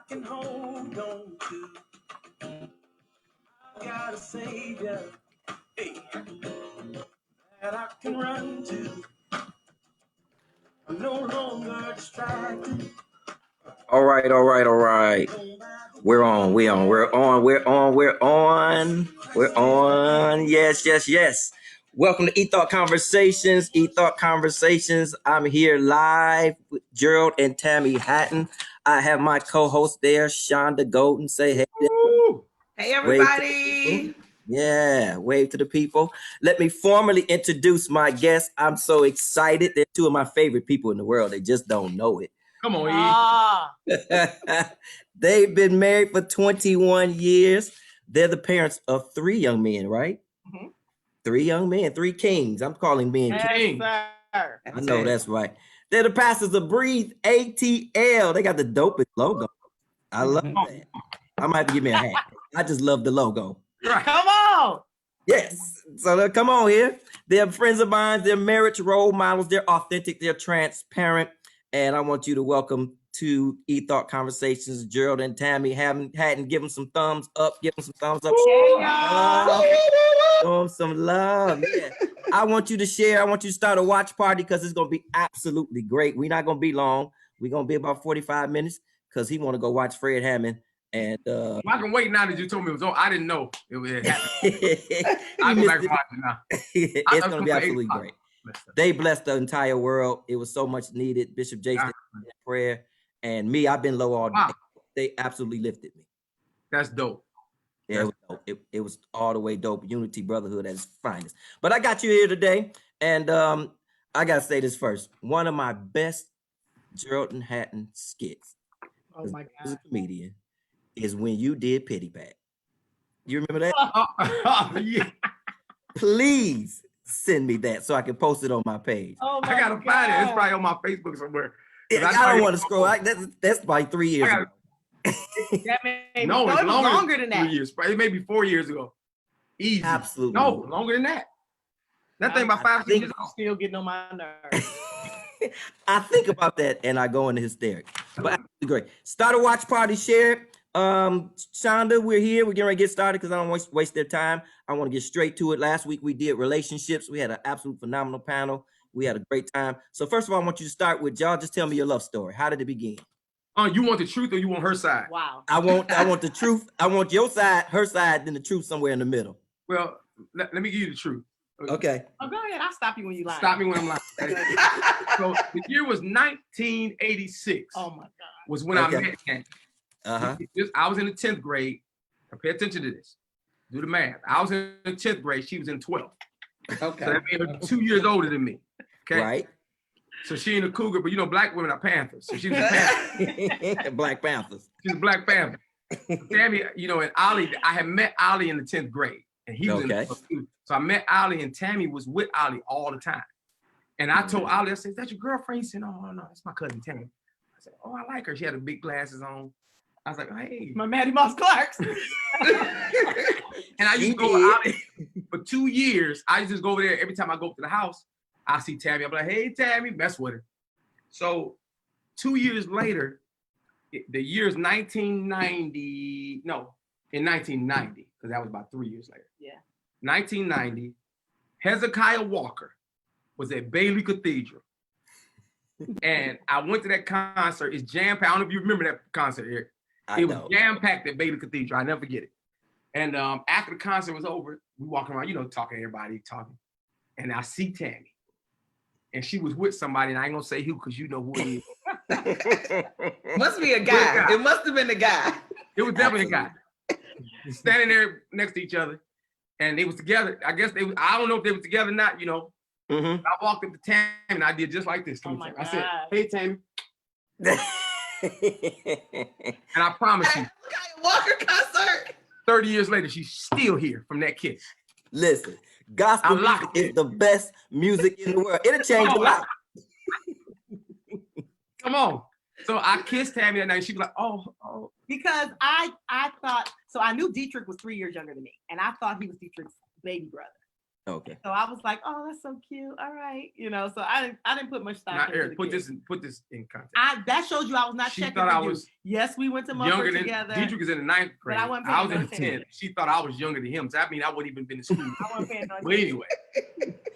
can hold on to. I got a savior, hey, that I can run to. I'm no longer distracted. All right. We're on. Yes. Welcome to E-Thought Conversations. I'm here live with Gerald and Tammi Haddon. I have my co-host there, Shonda Golden. Say hey. Hey, everybody. Wave to the people. Let me formally introduce my guests. I'm so excited. They're two of my favorite people in the world. They just don't know it. Come on, They've been married for 21 years. They're the parents of 3 young men, right? Mm-hmm. 3 young men, 3 kings. I'm calling men kings. Sir. I know that's right. They're the pastors of Breathe ATL. They got the dopest logo. I love that. I might have to give me a hat. I just love the logo. Come on. Yes. So come on here. They're friends of mine. They're marriage role models. They're authentic. They're transparent. And I want you to welcome to E-Thought Conversations, Gerald and Tammi. Hadn't give them some thumbs up. Give them some thumbs up. Show them some love. Yeah. I want you to share. I want you to start a watch party because it's going to be absolutely great. We're not going to be long. We're going to be about 45 minutes because he want to go watch Fred Hammond. And I can wait now that you told me it was on. I didn't know it was happening. I'll go back and watch it now. It's going to be absolutely great. They blessed the entire world. It was so much needed. Bishop Jason prayer, and me. I've been low all day. Wow. They absolutely lifted me. That's dope. Yeah, it was dope. It was all the way dope. Unity, brotherhood at its finest. But I got you here today, and I gotta say this first. One of my best Gerald and Haddon skits. Oh my God! As a comedian, is when you did Pity Pat. You remember that? Yeah. Please send me that so I can post it on my page. Oh my I gotta God. find it. It's probably on my Facebook somewhere. Yeah, I don't want to scroll. That's like 3 years ago. It's longer than that. 3 years. It may be 4 years ago. Easy. Absolutely. No, longer than that. That thing about 5 years ago. Still getting on my nerves. I think about that and I go into hysterics. But absolutely great. Start a watch party, share it. Shonda, we're here. We're getting ready to get started because I don't want to waste their time. I want to get straight to it. Last week we did relationships. We had an absolute phenomenal panel. We had a great time. So first of all, I want you to start with y'all. Just tell me your love story. How did it begin? You want the truth or you want her side? Wow. I want the truth. I want your side, her side, then the truth somewhere in the middle. Well, let me give you the truth. Okay. Oh, go ahead. I'll stop you when you lie. Stop me when I'm lying. So the year was 1986. Oh my God. Was when I met Tammi. Uh-huh. I was in the 10th grade. Pay attention to this. Do the math. I was in the 10th grade. She was in 12th. Okay. So that made her 2 years older than me. Okay. Right. So she ain't a cougar, but you know, black women are panthers. So she was a panther. Black Panthers. She's a black panther. Tammi, you know, and Ollie, I had met Ollie in the 10th grade. And he was in the 12th. So I met Ollie and Tammi was with Ollie all the time. And I told Ollie, I said, is that your girlfriend? He said, no, that's my cousin Tammi. I said, oh, I like her. She had the big glasses on. I was like, hey. My Maddie Moss Clarks. And I used to go with Ollie for 2 years. I used to just go over there every time I go up to the house. I see Tammi. I'm like, hey, Tammi, mess with her. So 2 years later, the year is 1990. No, in 1990, because that was about 3 years later. Yeah. 1990, Hezekiah Walker was at Bailey Cathedral. And I went to that concert. It's jam-packed. I don't know if you remember that concert, Eric. It was jam-packed at Bailey Cathedral. I never forget it. And after the concert was over, we walking around, you know, talking to everybody, talking. And I see Tammi. And she was with somebody, and I ain't gonna say who, because you know who it is. Must be a guy. It must have been a guy. It was definitely a guy. Standing there next to each other. And they was together. I guess I don't know if they were together or not, you know. Mm-hmm. I walked up to Tammi and I did just like this. I said, hey, Tammi. And I promise you, Walker concert. 30 years later, she's still here from that kiss. Listen, gospel music is the best music in the world. It'll change your life. Come on. So I kissed Tammi that night. She was like, oh. Because I thought, so I knew Dietrich was 3 years younger than me. And I thought he was Dietrich's baby brother. Okay. So I was like, oh, that's so cute. All right. So I didn't put much stock Now, into Eric, the put kids. this in context. That shows you I was not She checking thought for I you. was Yes, we went to younger Mumford than together. Dietrich is in the 9th grade. I wasn't I was paying in no 10th. attention. She thought I was younger than him. So that means I wouldn't even been in school. I wasn't paying no But attention. anyway,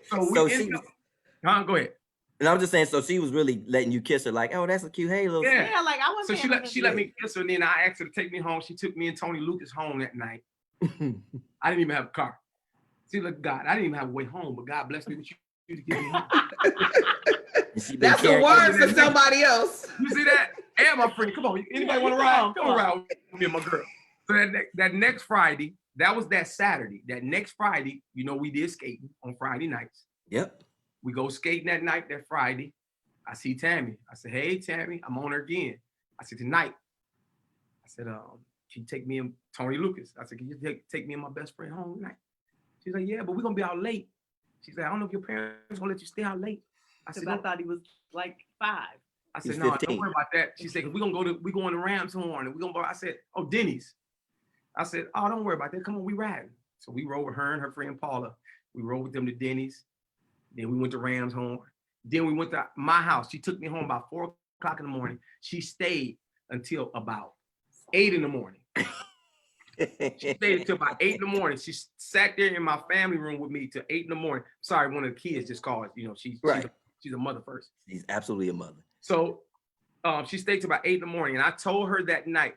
so So we she ended was, up. Go ahead. and I'm just saying, so she was really letting you kiss her, like, oh, that's a cute halo. Yeah. Yeah, like I So wasn't she paying let me kiss her, and then I asked her to take me home. She took me and Tony Lucas home that night. I didn't even have a car. See, look, God, I didn't even have a way home, but God blessed me with you to get me home. That's a word for somebody else. You see that? And my friend, come on. Anybody want to ride? Come on, ride with me and my girl. So that next Friday, that was that Saturday. That next Friday, we did skating on Friday nights. Yep. We go skating that night, that Friday. I see Tammy. I said, hey, Tammy, I'm on her again. I said, tonight. I said, can you take me and Tony Lucas? I said, can you take me and my best friend home tonight? She's like, yeah, but we're going to be out late. She said, I don't know if your parents going to let you stay out late. I said, I thought he was like 5. I said, no, don't worry about that. She said, we're going to Rams Horn. And I said, oh, Denny's. I said, oh, don't worry about that. Come on, we riding. So we rode with her and her friend Paula. We rode with them to Denny's. Then we went to Rams Horn. Then we went to my house. She took me home about 4 o'clock in the morning. She stayed until about 8 in the morning. She stayed until about 8 in the morning. She sat there in my family room with me till 8 in the morning. Sorry, one of the kids just called. She's a mother first. She's absolutely a mother. So she stayed till about 8 in the morning. And I told her that night,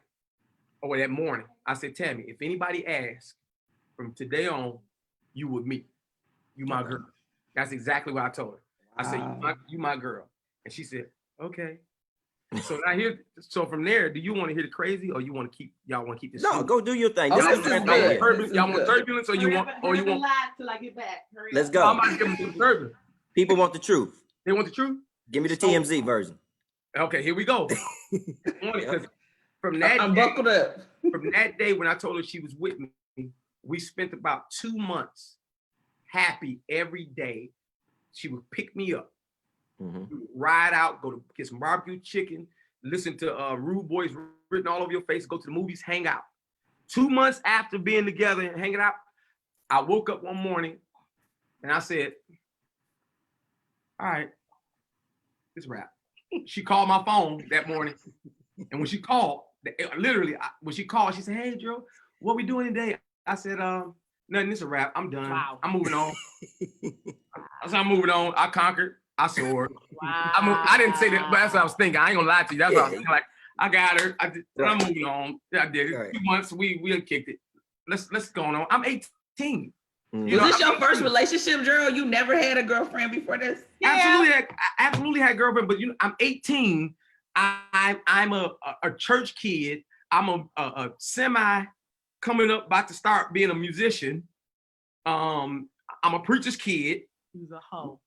or that morning, I said, Tammy, if anybody asks from today on, you with me. You my girl. That's exactly what I told her. I said, you my girl. And she said, okay. So now so from there, do you want to hear the crazy, or y'all want to keep this? No, go do your thing. Y'all want turbulence, or you want lie till I get back. Let's go. I'm about to give them some turbulence. People want the truth. They want the truth? Give me the TMZ version. Okay, here we go. From that I'm buckled up. From that day when I told her she was with me, we spent about 2 months happy every day. She would pick me up, ride out, go to get some barbecue chicken, listen to Rude Boys Written All Over Your Face, go to the movies, hang out. 2 months after being together and hanging out, I woke up one morning and I said, all right, it's a wrap. She called my phone that morning. And when she called, she said, hey, Gerald, what we doing today? I said, nothing, it's a wrap. I'm done. Wow. I'm moving on. I said, I'm moving on. I conquered. I soared. Wow. I didn't say that, but that's what I was thinking. I ain't gonna lie to you. That's what I was thinking. Like, I got her. I'm moving on. I did it. Right. 2 months, we kicked it. Let's go on. I'm 18. Was this your first relationship, Gerald? You never had a girlfriend before this? Yeah. Absolutely had a girlfriend, but I'm 18. I'm a church kid. I'm a semi coming up, about to start being a musician. I'm a preacher's kid. He's a hoe.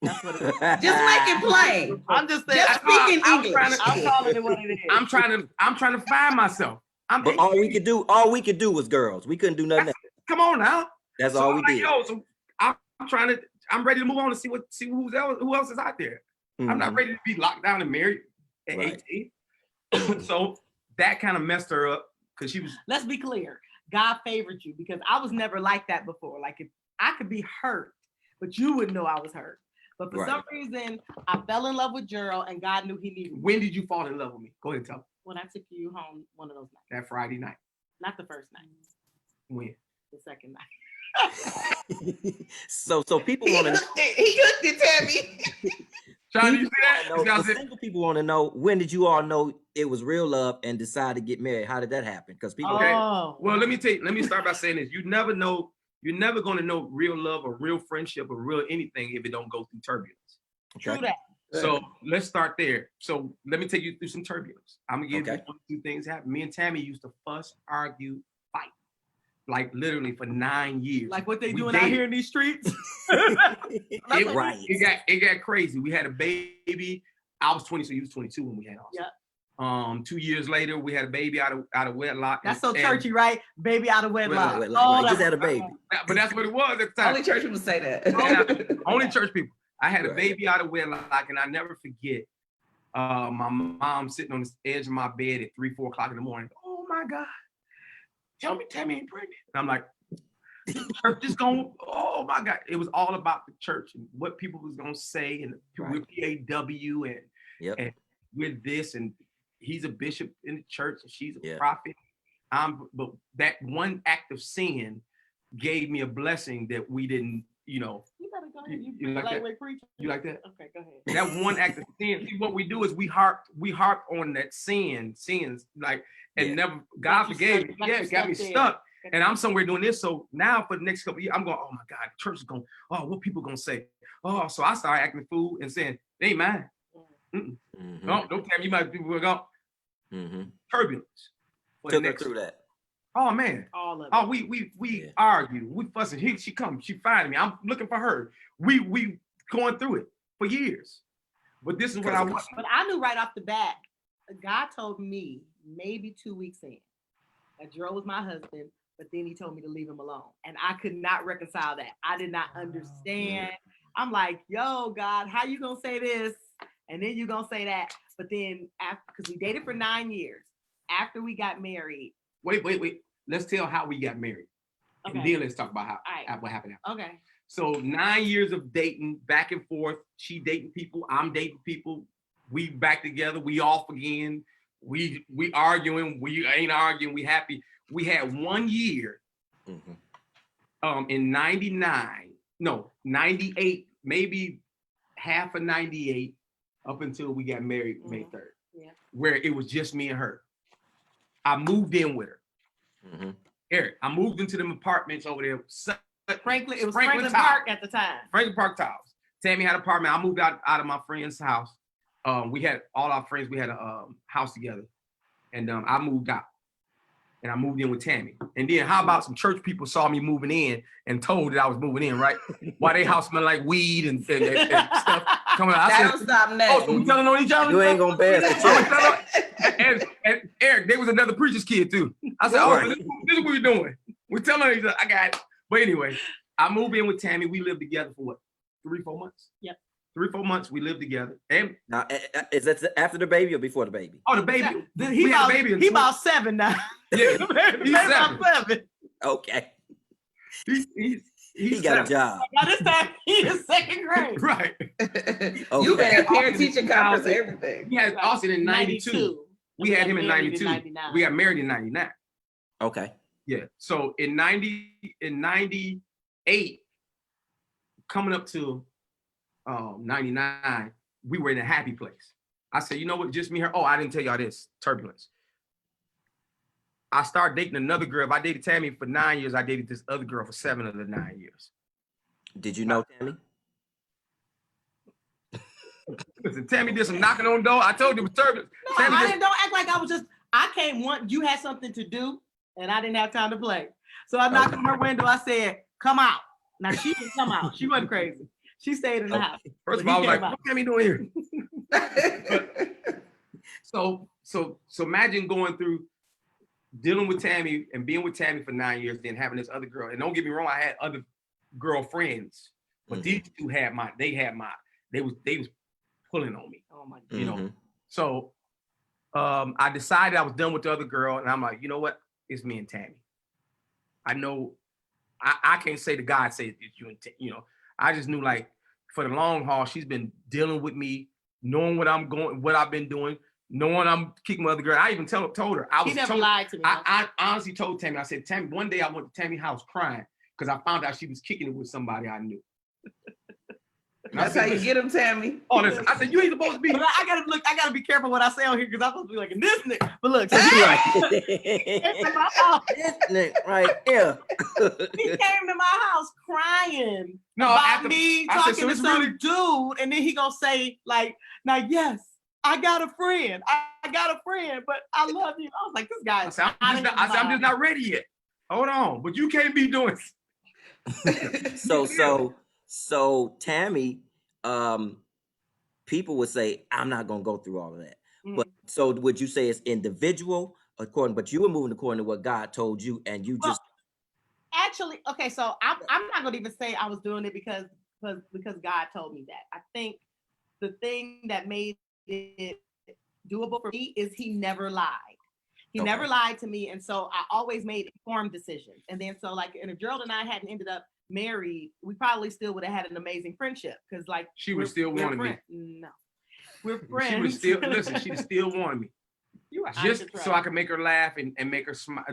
That's what it is. Just make it plain. I'm just saying. Just speaking English. I'm calling it what it is. I'm trying to find myself. But all we could do was girls. We couldn't do nothing else. Come on now. That's all we did. So I'm ready to move on and see who else is out there. I'm not ready to be locked down and married at 18. So that kind of messed her up because she was. Let's be clear. God favored you because I was never like that before. Like if I could be hurt, but you wouldn't know I was hurt. But for some reason, I fell in love with Gerald and God knew he needed me. When did you fall in love with me? Go ahead and tell me. When I took you home one of those nights. That Friday night. Not the first night. When? The second night. So people want to. He hooked it, Tammy. Sean, you see that? Single people want to know, when did you all know it was real love and decide to get married? How did that happen? Because people. Okay. Well, let me start by saying this. You never know. You're never going to know real love or real friendship or real anything if it don't go through turbulence. True that. So let's start there. So let me take you through some turbulence. I'm gonna give you 1 or 2 things happen. Me and Tammy used to fuss, argue, fight, like literally for 9 years. Like what they doing out here in these streets. It got crazy. We had a baby. I was 20, so he was 22 when we had ours. Yeah. 2 years later, we had a baby out of wedlock. That's so churchy, right? Baby out of wedlock. Oh, just had a baby. But that's what it was at the time. Only church people say that. Only church people. I had a baby out of wedlock, and I never forget my mom sitting on the edge of my bed at 3, 4 o'clock in the morning. Oh my God. Tell me Tammy ain't pregnant. And I'm like, church is going, oh my God. It was all about the church and what people was going to say. And we're PAW and we're this. And he's a bishop in the church and she's a prophet. But that one act of sin gave me a blessing that we didn't, you know. You better go ahead. You like that? You like that? Okay, go ahead. That one act of sin. See, what we do is we harp on that sins, like, and never, God forgave me. Yeah, it got me stuck. And I'm somewhere doing this. So now for the next couple of years, I'm going, oh my God, the church is going, oh, what people going to say? Oh, so I started acting a fool and saying, they ain't mine. No, don't tell me you might people will go. Turbulence. Took her through that. Oh man. All of it. Oh, we argue. We fussing. She comes, she finding me. I'm looking for her. We going through it for years. But this is what I want. But I knew right off the bat, God told me maybe 2 weeks in that Gerald was my husband, but then he told me to leave him alone. And I could not reconcile that. I did not understand. I'm like, yo, God, how you gonna say this? And then you gonna say that. But then after, because we dated for 9 years, after we got married. Wait. Let's tell how we got married. Okay. And then let's talk about what happened after. Okay. So 9 years of dating back and forth. She dating people, I'm dating people. We back together, we off again. We arguing, we ain't arguing, we happy. We had 1 year in 98, maybe half of 98 up until we got married May 3rd, where it was just me and her. I moved in with her. Eric, I moved into them apartments over there. Franklin Park at the time. Franklin Park Towers. Tammy had an apartment. I moved out of my friend's house. We had all our friends. We had a house together, and I moved out, and I moved in with Tammy. And then how about some church people saw me moving in and told that I was moving in, right? Why they house smell like weed and stuff coming out. That don't stop nothing. Oh, so we telling on each other? You ain't gonna bear the check. And Eric, there was another preacher's kid too. I said, this is what we're doing. We're telling each other. I got it. But anyway, I moved in with Tammy. We lived together for what? 3-4 months? Yep. 3-4 months we lived together. And now, is that after the baby or before the baby? Oh, the baby. He had a baby. He about 7 now. Yeah, he's 7. Okay. He got a job. By this time, he is 2nd grade. Right. Okay. You been at parent teaching conference, everything. He had Austin in 92. We had him in 92. We got married in 99. Okay. Yeah. So in 98, coming up to 99, we were in a happy place. I said, you know what, just me and her. Oh, I didn't tell y'all this. Turbulence. I started dating another girl. If I dated Tammy for 9 years, I dated this other girl for 7 of the 9 years. Did you know Tammy? Listen, Tammy did some knocking on the door. I told you it was turbulence. No, don't act like I came you had something to do and I didn't have time to play. So I knocked on her window. I said, come out. Now she didn't come out. She wasn't crazy. She stayed in the house. First of all, I was like, what Tammy doing here? So imagine going through dealing with Tammy and being with Tammy for 9 years, then having this other girl. And don't get me wrong, I had other girlfriends, but these two they was pulling on me. Oh my God. You know. So I decided I was done with the other girl, and I'm like, you know what? It's me and Tammy. I know I can't say to God say it's you and you know. I just knew, like, for the long haul, she's been dealing with me, knowing what I've been doing, knowing I'm kicking my other girl. I even told her. She never lied to me. I honestly told Tammy, I said, Tammy, one day I went to Tammy's house crying because I found out she was kicking it with somebody I knew. That's how you get them, Tammy. Oh, listen, I said, you ain't supposed to be. But I gotta be careful what I say on here because I'm supposed to be like in this nigga. But look, Right. this nigga right here. He came to my house crying No, about me talking to some dude, and then he gonna say, like, now, yes, I got a friend. I got a friend, but I love you. I was like, this guy. I'm just not ready yet. Hold on, but you can't be doing. So Tammy, people would say, I'm not gonna go through all of that. But so would you say it's individual but you were moving according to what God told you, and you just actually, okay, so I'm not gonna even say I was doing it because God told me that. I think the thing that made it doable for me is he never lied. He never lied to me. And so I always made informed decisions. And then so like, and if Gerald and I hadn't ended up married, we probably still would have had an amazing friendship. Cause like she would still want me. No, we're friends. She would still, listen, she'd still want me. You were just so I could make her laugh and make her smile.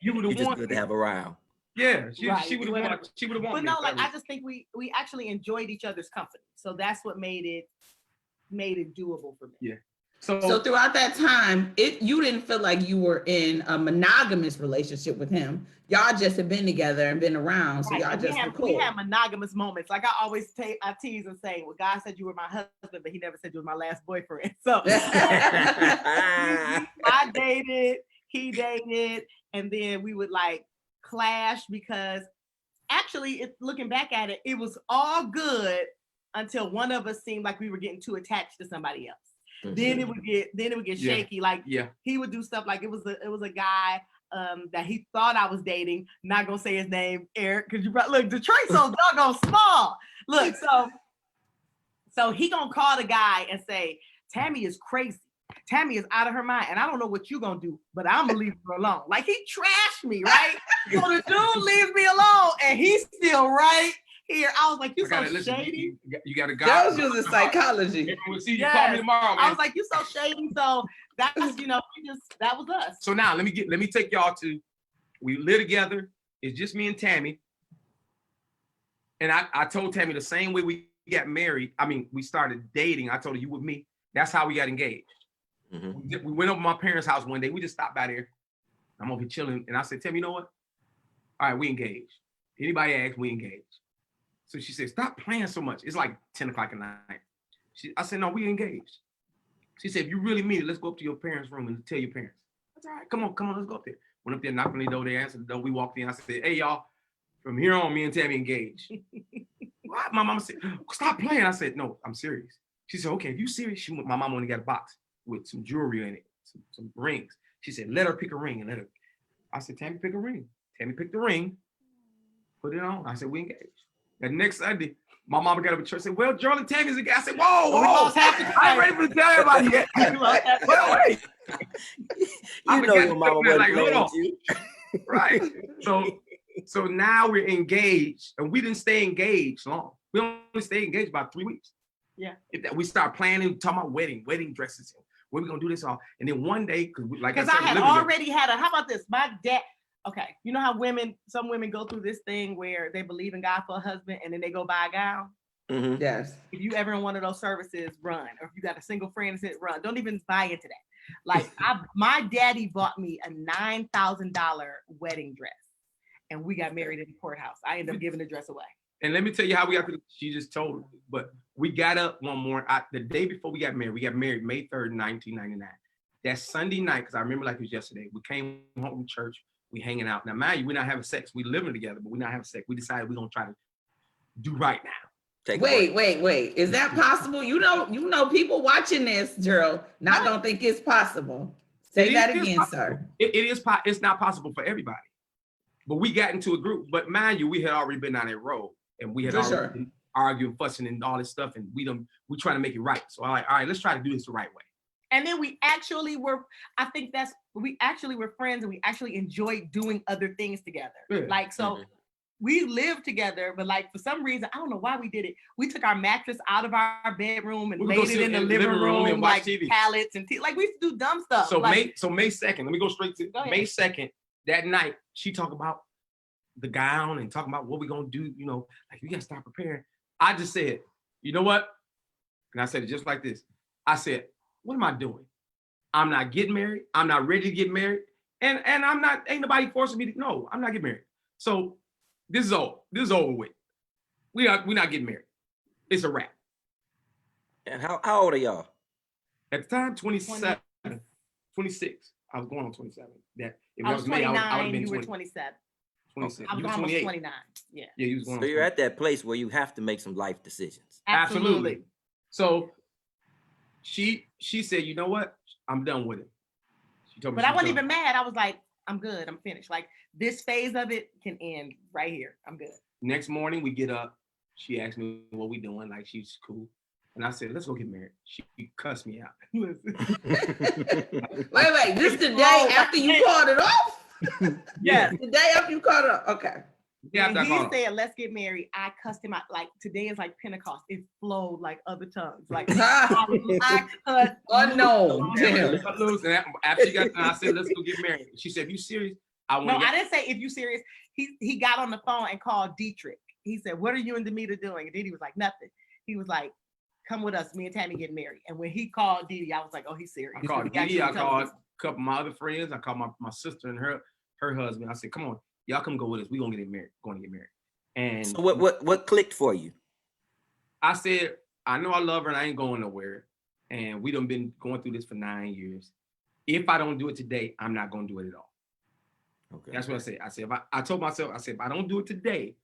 You would have wanted to have around. Yeah, she would have wanted. She would have wanted. But no, like I just think we actually enjoyed each other's company, so that's what made it doable for me. Yeah. So throughout that time, you didn't feel like you were in a monogamous relationship with him. Y'all just had been together and been around, so y'all just were cool. We had monogamous moments. Like I always I tease and say, "Well, God said you were my husband, but He never said you were my last boyfriend." So I dated, he dated, and then we would like clash because actually, looking back at it, it was all good until one of us seemed like we were getting too attached to somebody else. Mm-hmm. Then it would get shaky. Like he would do stuff like it was a guy that he thought I was dating. Not gonna say his name, Eric, because you look, Detroit's so doggone small. Look, so he gonna call the guy and say, Tammi is crazy. Tammi is out of her mind, and I don't know what you gonna do, but I'm gonna leave her alone. Like he trashed me, right? So the dude leaves me alone, and he's still right here. I was like, you so shady. You got to go. That was using psychology. We'll see you. Call me tomorrow, man. I was like, you so shady. So that's that was us. So now let me take y'all to. We live together. It's just me and Tammi. And I told Tammi the same way we got married. I mean, we started dating. I told her you with me. That's how we got engaged. Mm-hmm. We went over to my parents' house one day. We just stopped by there. I'm over here chilling, and I said, Tammi, you know what? All right, we engaged. Anybody asks, we engaged. So she said, stop playing so much. It's like 10 o'clock at night. I said, no, we engaged. She said, if you really mean it, let's go up to your parents' room and tell your parents. I said, all right, come on, let's go up there. Went up there, knocked on the door, they answered the door, we walked in. I said, hey, y'all, from here on, me and Tammi engaged. What? My mama said, stop playing. I said, no, I'm serious. She said, okay, if you serious? My mama only got a box with some jewelry in it, some rings. She said, let her pick a ring and let her. I said, Tammi, pick a ring. Tammi picked the ring, put it on. I said, we engaged. And next Sunday, my mama got up at church and said, well, Gerald and Tammy's a guy. I said, whoa. I ain't ready for to tell everybody yet. Wait. You know your mama wasn't like, playing with you. Right. So now we're engaged, and we didn't stay engaged long. We only stayed engaged about 3 weeks. Yeah. We start planning, talking about wedding dresses. When we gonna do this all? And then one day, because I had already had how about this? My dad. Okay, you know how some women go through this thing where they believe in God for a husband and then they go buy a gown? Mm-hmm. Yes. If you ever in one of those services, run. Or if you got a single friend that said run, don't even buy into that. Like my daddy bought me a $9,000 wedding dress and we got married in the courthouse. I ended up giving the dress away. And let me tell you how we got to, she just told me, but we got up one morning, the day before we got married May 3rd, 1999. That Sunday night, because I remember like it was yesterday, we came home from church. We hanging out. Now, mind you, we're not having sex. We living together, but we're not having sex. We decided we're gonna try to do right now. Wait. Is that possible? You know, people watching this, Gerald, don't think it's possible. Say that again, sir. It's not possible for everybody. But we got into a group. But mind you, we had already been down that road, and we had already been arguing, fussing, and all this stuff, and we trying to make it right. So I'm like, all right, let's try to do this the right way. And then we actually were friends, and we actually enjoyed doing other things together. Yeah. Like, so we lived together, but like, for some reason, I don't know why we did it. We took our mattress out of our bedroom and laid it in the living room and like TV. Pallets and like we used to do dumb stuff. So May 2nd, let me go straight to May 2nd, that night, she talked about the gown and talking about what we're going to do, like we got to start preparing. I just said, you know what? And I said it just like this. I said, what am I doing? I'm not getting married. I'm not ready to get married. And ain't nobody forcing me to, no, I'm not getting married. So this is over with. We're not getting married. It's a wrap. And how old are y'all? At the time, 27, 26. I was going on 27. That if I was 29, I would have been you 20. were 27. 27. I was almost 29. Yeah. Yeah, you was going on. So you're at that place where you have to make some life decisions. Absolutely. So she said, you know what? I'm done with it. She told me. But I wasn't even mad. I was like, I'm good. I'm finished. Like this phase of it can end right here. I'm good. Next morning we get up. She asked me what we doing. Like she's cool. And I said, let's go get married. She cussed me out. Listen. Wait. This the day after you called it off? Yeah. The day after you called it off. Okay. Yeah, When he said, let's get married, I cussed him out. Like, today is like Pentecost. It flowed like other tongues. Like, I cut. Unknown. Damn. Damn. After she got done, I said, let's go get married. She said, you serious? I didn't say, if you serious. He got on the phone and called Dietrich. He said, what are you and Demeter doing? And Didi was like, nothing. He was like, come with us. Me and Tammy getting married. And when he called Didi, I was like, oh, he's serious. I called Didi. I called a couple of my other friends. I called my sister and her husband. I said, come on, y'all come go with us. We're going to get married. Going to get married. And so what clicked for you? I said, I know I love her and I ain't going nowhere. And we done been going through this for 9 years. If I don't do it today, I'm not going to do it at all. Okay. That's what I said. I said, I told myself, I said, if I don't do it today,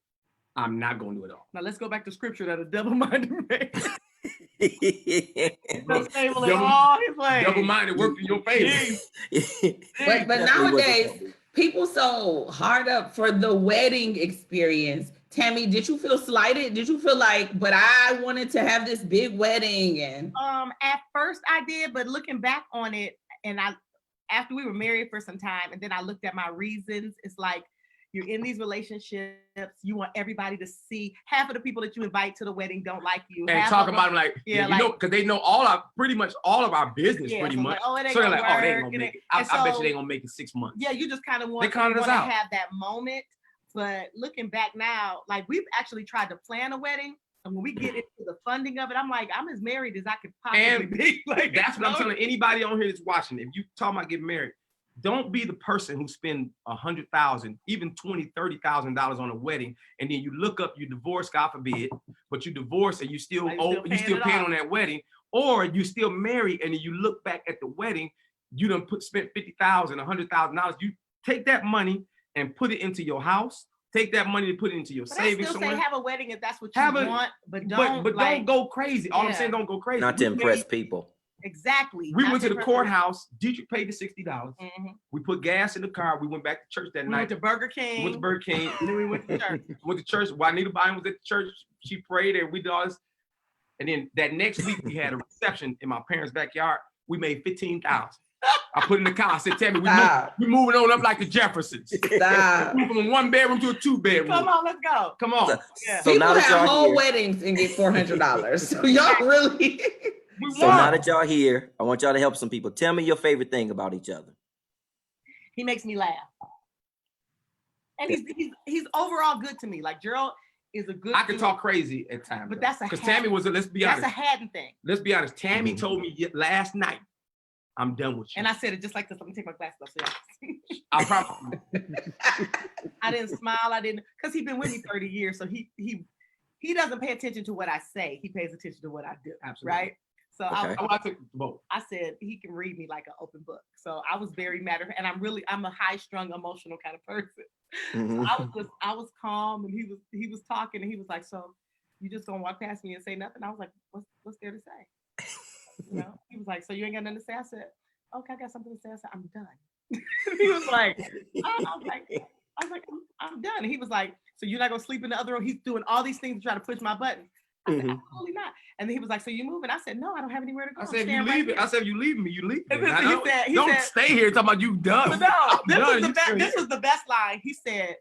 I'm not going to do it at all. Now let's go back to scripture that a double-minded man. Double-minded worked in your favor. But nowadays, people so hard up for the wedding experience. Tammy, did you feel slighted? Did you feel like, but I wanted to have this big wedding? And at first I did, but looking back on it, and after we were married for some time, and then I looked at my reasons, it's like, you're in these relationships, you want everybody to see. Half of the people that you invite to the wedding don't like you. And talk about them like, you know, because they know pretty much all of our business, pretty much. Like, so they're like, oh, they ain't gonna make it. I bet you they ain't gonna make it 6 months. Yeah, you just kind of want to have that moment. But looking back now, like we've actually tried to plan a wedding. And when we get into the funding of it, I'm like, I'm as married as I could possibly be. Like, that's what I'm telling anybody on here that's watching. If you talking about getting married, don't be the person who spend $100,000, even $20,000, $30,000 on a wedding, and then you look up, you divorce, God forbid, but you divorce and you still paying on that wedding, or you still married and then you look back at the wedding, you done spent $50,000, $100,000. You take that money and put it into your house. Take that money to put it into your savings. I still say have a wedding if that's what you want, but don't don't go crazy. All I'm saying, don't go crazy. Not to impress people. Exactly. We went to the courthouse. Dietrich paid the $60. We put gas in the car. We went back to church that night. We went to Burger King. And then we went to church. Went to church. Juanita Bynum was at the church. She prayed and we did all this. And then that next week we had a reception in my parents' backyard. We made $15,000. I put in the car. I said, Tammy, we moving on up like the Jeffersons. Moving from a 1-bedroom to a 2-bedroom. Come on, let's go. Come on. So people have whole weddings and get $400. So y'all really. So now that y'all here, I want y'all to help some people. Tell me your favorite thing about each other. He makes me laugh. And he's overall good to me. Like Gerald is a good I can talk crazy at times. But that's because Tammy was let's be honest. That's a Haddon thing. Let's be honest. Tammy told me last night, I'm done with you. And I said it just like this. Let me take my glasses off so y'all I promise. I didn't smile. I didn't, because he's been with me 30 years. So he doesn't pay attention to what I say. He pays attention to what I do. Absolutely. Right? So I took both. I said he can read me like an open book. So I was very mad at her, and I'm a high-strung, emotional kind of person. So I was calm, and he was talking, and he was like, "So you just gonna walk past me and say nothing?" I was like, "What's there to say?" You know? He was like, "So you ain't got nothing to say?" I said, "Okay, I got something to say." I said, "I'm done." He was like, I was like, I'm done. And he was like, "So you're not gonna sleep in the other room?" He's doing all these things to try to push my button. I said, absolutely not. And then he was like, "So you moving?" I said, "No, I don't have anywhere to go." I said, "If you leave it," I said, "If you leave me, you leave me." He don't said, stay here talking about you done. But no, this was the best line. He said,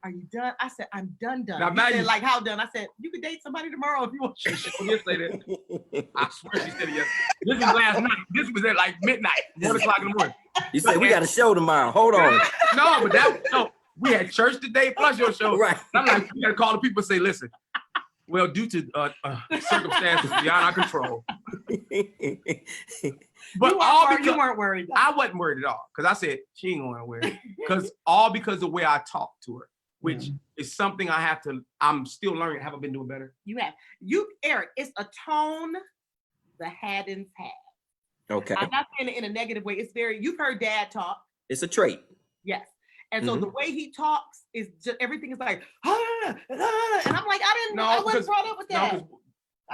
"Are you done?" I said, "I'm done." Now, he said, like, "How done?" I said, "You could date somebody tomorrow if you want." She did say that. I swear she said it yesterday. This was last night. This was at like midnight, 1 o'clock in the morning. You said, "We got a show tomorrow. Hold on." No, we had church today plus your show. Right. I'm like, we got to call the people and say, "Listen, well, due to circumstances beyond our control." But you weren't worried. I wasn't worried at all, because I said she ain't going nowhere. Because of the way I talked to her, which is something I'm still learning. Haven't been doing better. Eric, it's a tone the Haddons have. Okay. I'm not saying it in a negative way. It's you've heard Dad talk. It's a trait. Yes. And so the way he talks is just, everything is like, and I'm like, I wasn't brought up with that. No,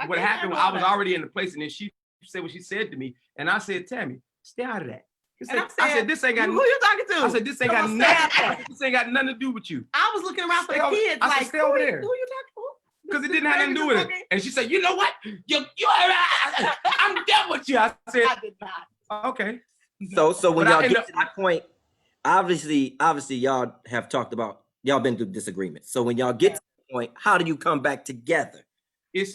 what happened, I was already in the place, and then she said what she said to me, and I said, "Tammy, stay out of that." I said, "This ain't got." Who you talking to? I said, "This ain't got nothing. This ain't got nothing to do with you." I was looking around for the kids. I said, "Stay over there." Who you talking to? because it didn't have nothing to do with it. And she said, you know what? I'm done with you. I said, I did not. okay. So when y'all get to that point, obviously y'all have talked about, y'all been through disagreements. So when y'all get to that point, how do you come back together? It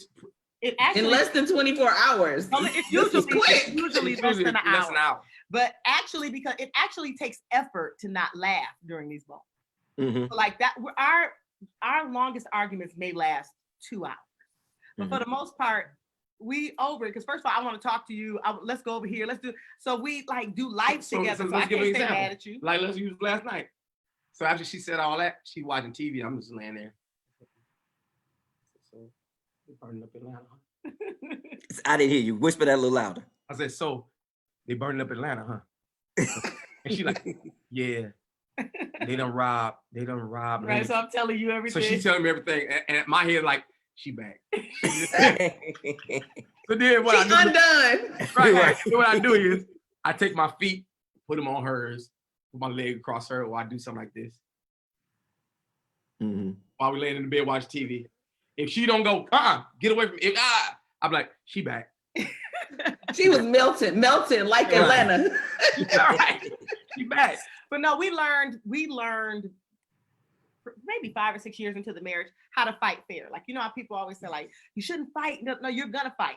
actually, in less than 24 hours. It's usually less than an hour. But actually, because it actually takes effort to not laugh during these moments. So like that, our longest arguments may last 2 hours. But for the most part, we over it. Because first of all, I want to talk to you. Let's go over here. Let's do. So we like do life together. So I can't stay mad at you. Like let's use last night. So after she said all that, she watching TV. I'm just laying there. So they burning up Atlanta. I didn't hear you. Whisper that a little louder. I said, so they burning up Atlanta, huh? And she like, yeah. They done robbed. Right. So I'm telling you everything. So she's telling me everything, and my head like, she back. So then what She's undone. Right. So what I do is I take my feet, put them on hers, put my leg across her, or I do something like this. While we laying in the bed, watch TV. If she don't go, get away from me. I'm like, she back. She was melting like Atlanta. All right. She back. But no, we learned maybe 5 or 6 years into the marriage how to fight fair. Like, you know how people always say like, you shouldn't fight. No, you're gonna fight.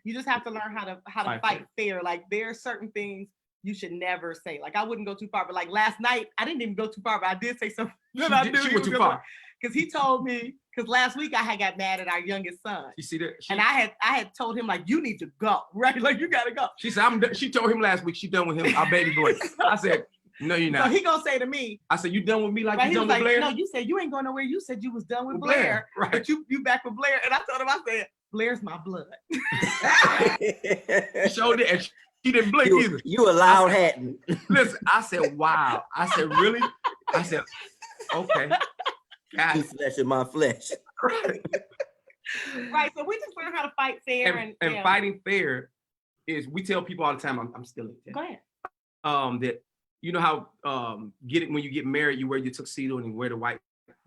You just have to learn how to fight fair. Like there are certain things you should never say. Like I wouldn't go too far, but like last night, I didn't even go too far, but I did say something that I knew she went too far. Because he told me, because last week I had got mad at our youngest son. You see that? And I had told him like, you need to go, right? Like you gotta go. She said, she told him last week she done with him, our baby boy. I said, no, you're not. So he gonna say to me, I said, you done with me like right, you done with Blair? No, you said you ain't going nowhere. You said you was done with Blair. Right. But you back with Blair. And I told him, I said, Blair's my blood. She showed it and she didn't blink either. You allowed Haddon. Listen, I said, wow. I said, really? I said, okay. Your flesh of my flesh. Right. So we just learn how to fight fair. And fighting fair is, we tell people all the time, I'm still in it. Go ahead. That you know how when you get married, you wear your tuxedo and you wear the white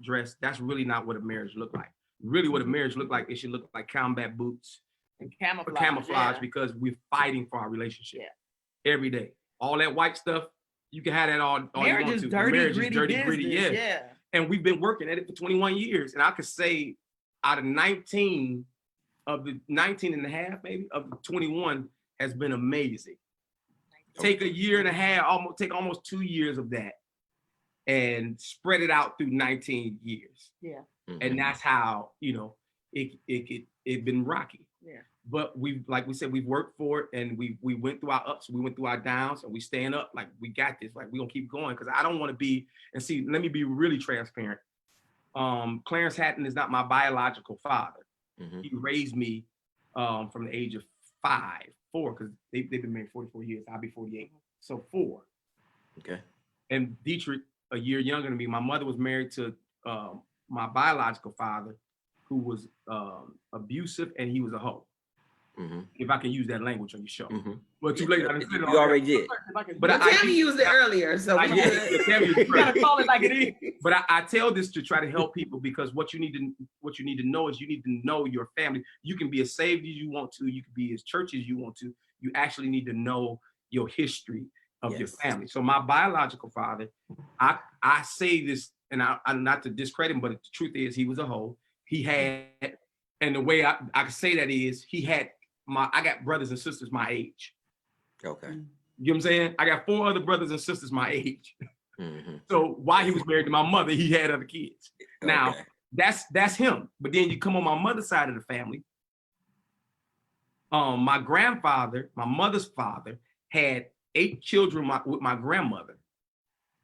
dress. That's really not what a marriage look like. Really what a marriage look like, it should look like combat boots and camouflage, because we're fighting for our relationship every day. All that white stuff, you can have that all marriage you want is to. dirty, marriage gritty, is dirty, business, gritty, yeah. And we've been working at it for 21 years. And I could say out of 19 of the 19 and a half, maybe, of the 21 has been amazing. Take a year and a half, almost 2 years of that and spread it out through 19 years. Yeah. And that's how, it been rocky. Yeah. But like we said, we've worked for it, and we went through our ups, we went through our downs, and we staying up, like we got this, like we gonna keep going. Cause I don't want to be, and see, let me be really transparent. Clarence Haddon is not my biological father. He raised me from the age of 4, because they've been married 44 years. I'll be 48. So 4. Okay. And Dietrich, a year younger than me, my mother was married to my biological father, who was abusive, and he was a hoe. If I can use that language on your show. Well, too late. You already did. But Tammi used it earlier, so we gotta call it like it is. But I tell this to try to help people, because what you need to know is you need to know your family. You can be as saved as you want to. You can be as church as you want to. You actually need to know your history of your family. So my biological father, I say this, and I'm not to discredit him, but the truth is he was a hoe. He had, and the way I can say that is he had I got brothers and sisters my age. Okay. You know what I'm saying? I got 4 other brothers and sisters my age. So while he was married to my mother, he had other kids. Now, that's him. But then you come on my mother's side of the family. My grandfather, my mother's father, had 8 children with my grandmother.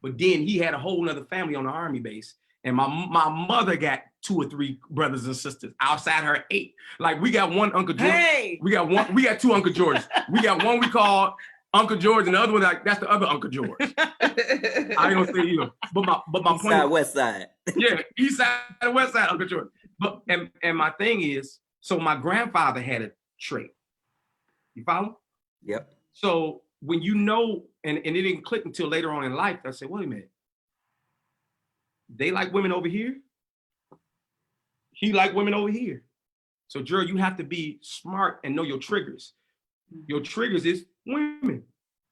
But then he had a whole other family on the army base. And my mother got 2 or 3 brothers and sisters outside her 8. Like we got one Uncle George. Hey! We got 2 Uncle Georges. We got one we call Uncle George, and the other one, like, that's the other Uncle George. I ain't gonna say either. But my East point side, west side. Yeah, east side and west side, Uncle George. But and my thing is, so my grandfather had a trait. You follow? Yep. So when you know, and it didn't click until later on in life, I said, wait a minute. They like women over here? he like women over here. So Gerald, you have to be smart and know your triggers. Your triggers is women.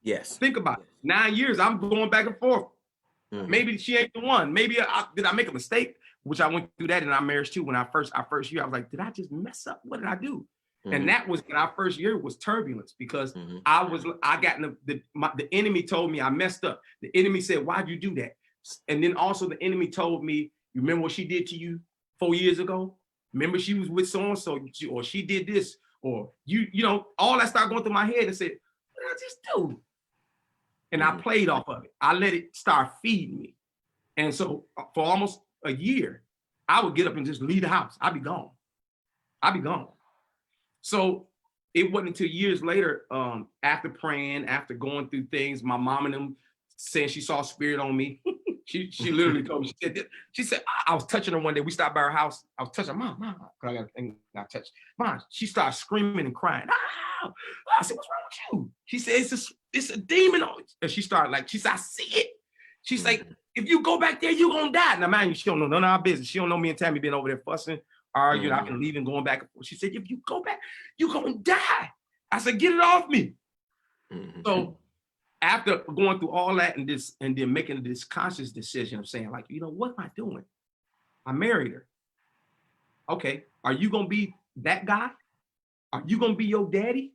Yes. Think about it. 9 years, I'm going back and forth. Maybe she ain't the one. Maybe did I make a mistake? Which I went through that in our marriage too. When our first year, I was like, did I just mess up? What did I do? And that was in our first year was turbulence because I got in the enemy told me I messed up. The enemy said, why'd you do that? And then also the enemy told me, you remember what she did to you 4 years ago? Remember she was with so-and-so, or she did this, or you know, all that started going through my head and said, what did I just do? And I played off of it. I let it start feeding me. And so for almost a year, I would get up and just leave the house. I'd be gone. So it wasn't until years later, after praying, after going through things, my mom and them saying she saw a spirit on me. She literally told me, she said, I was touching her one day. We stopped by her house. I was touching her, mom, I got thing not touched. Mom, she started screaming and crying. Ah! I said, what's wrong with you? She said, it's a demon on it. And she started like, she said, I see it. She's like, if you go back there, you're gonna die. Now, mind you, she don't know none of our business. She don't know me and Tammy being over there fussing, arguing, I've been leaving, going back and forth. She said, if you go back, you're gonna die. I said, get it off me. So after going through all that and then making this conscious decision of saying, like, you know, what am I doing? I married her. Okay, are you gonna be that guy? Are you gonna be your daddy?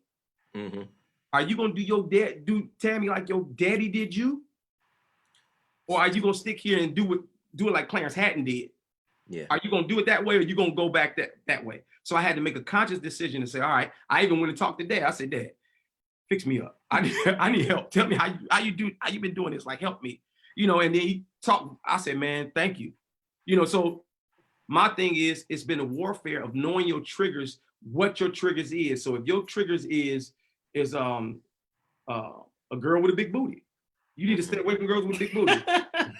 Are you gonna do Tammy like your daddy did you? Or are you gonna stick here and do it like Clarence Haddon did? Yeah. Are you gonna do it that way, or are you gonna go back that way? So I had to make a conscious decision and say, all right. I even went and talked to Dad. I said, Dad, fix me up. I need help. Tell me how you been doing this. Like, help me. You know. And then he talked. I said, man, thank you. You know. So my thing is, it's been a warfare of knowing your triggers, what your triggers is. So if your triggers is a girl with a big booty, you need to stay away from girls with big booty.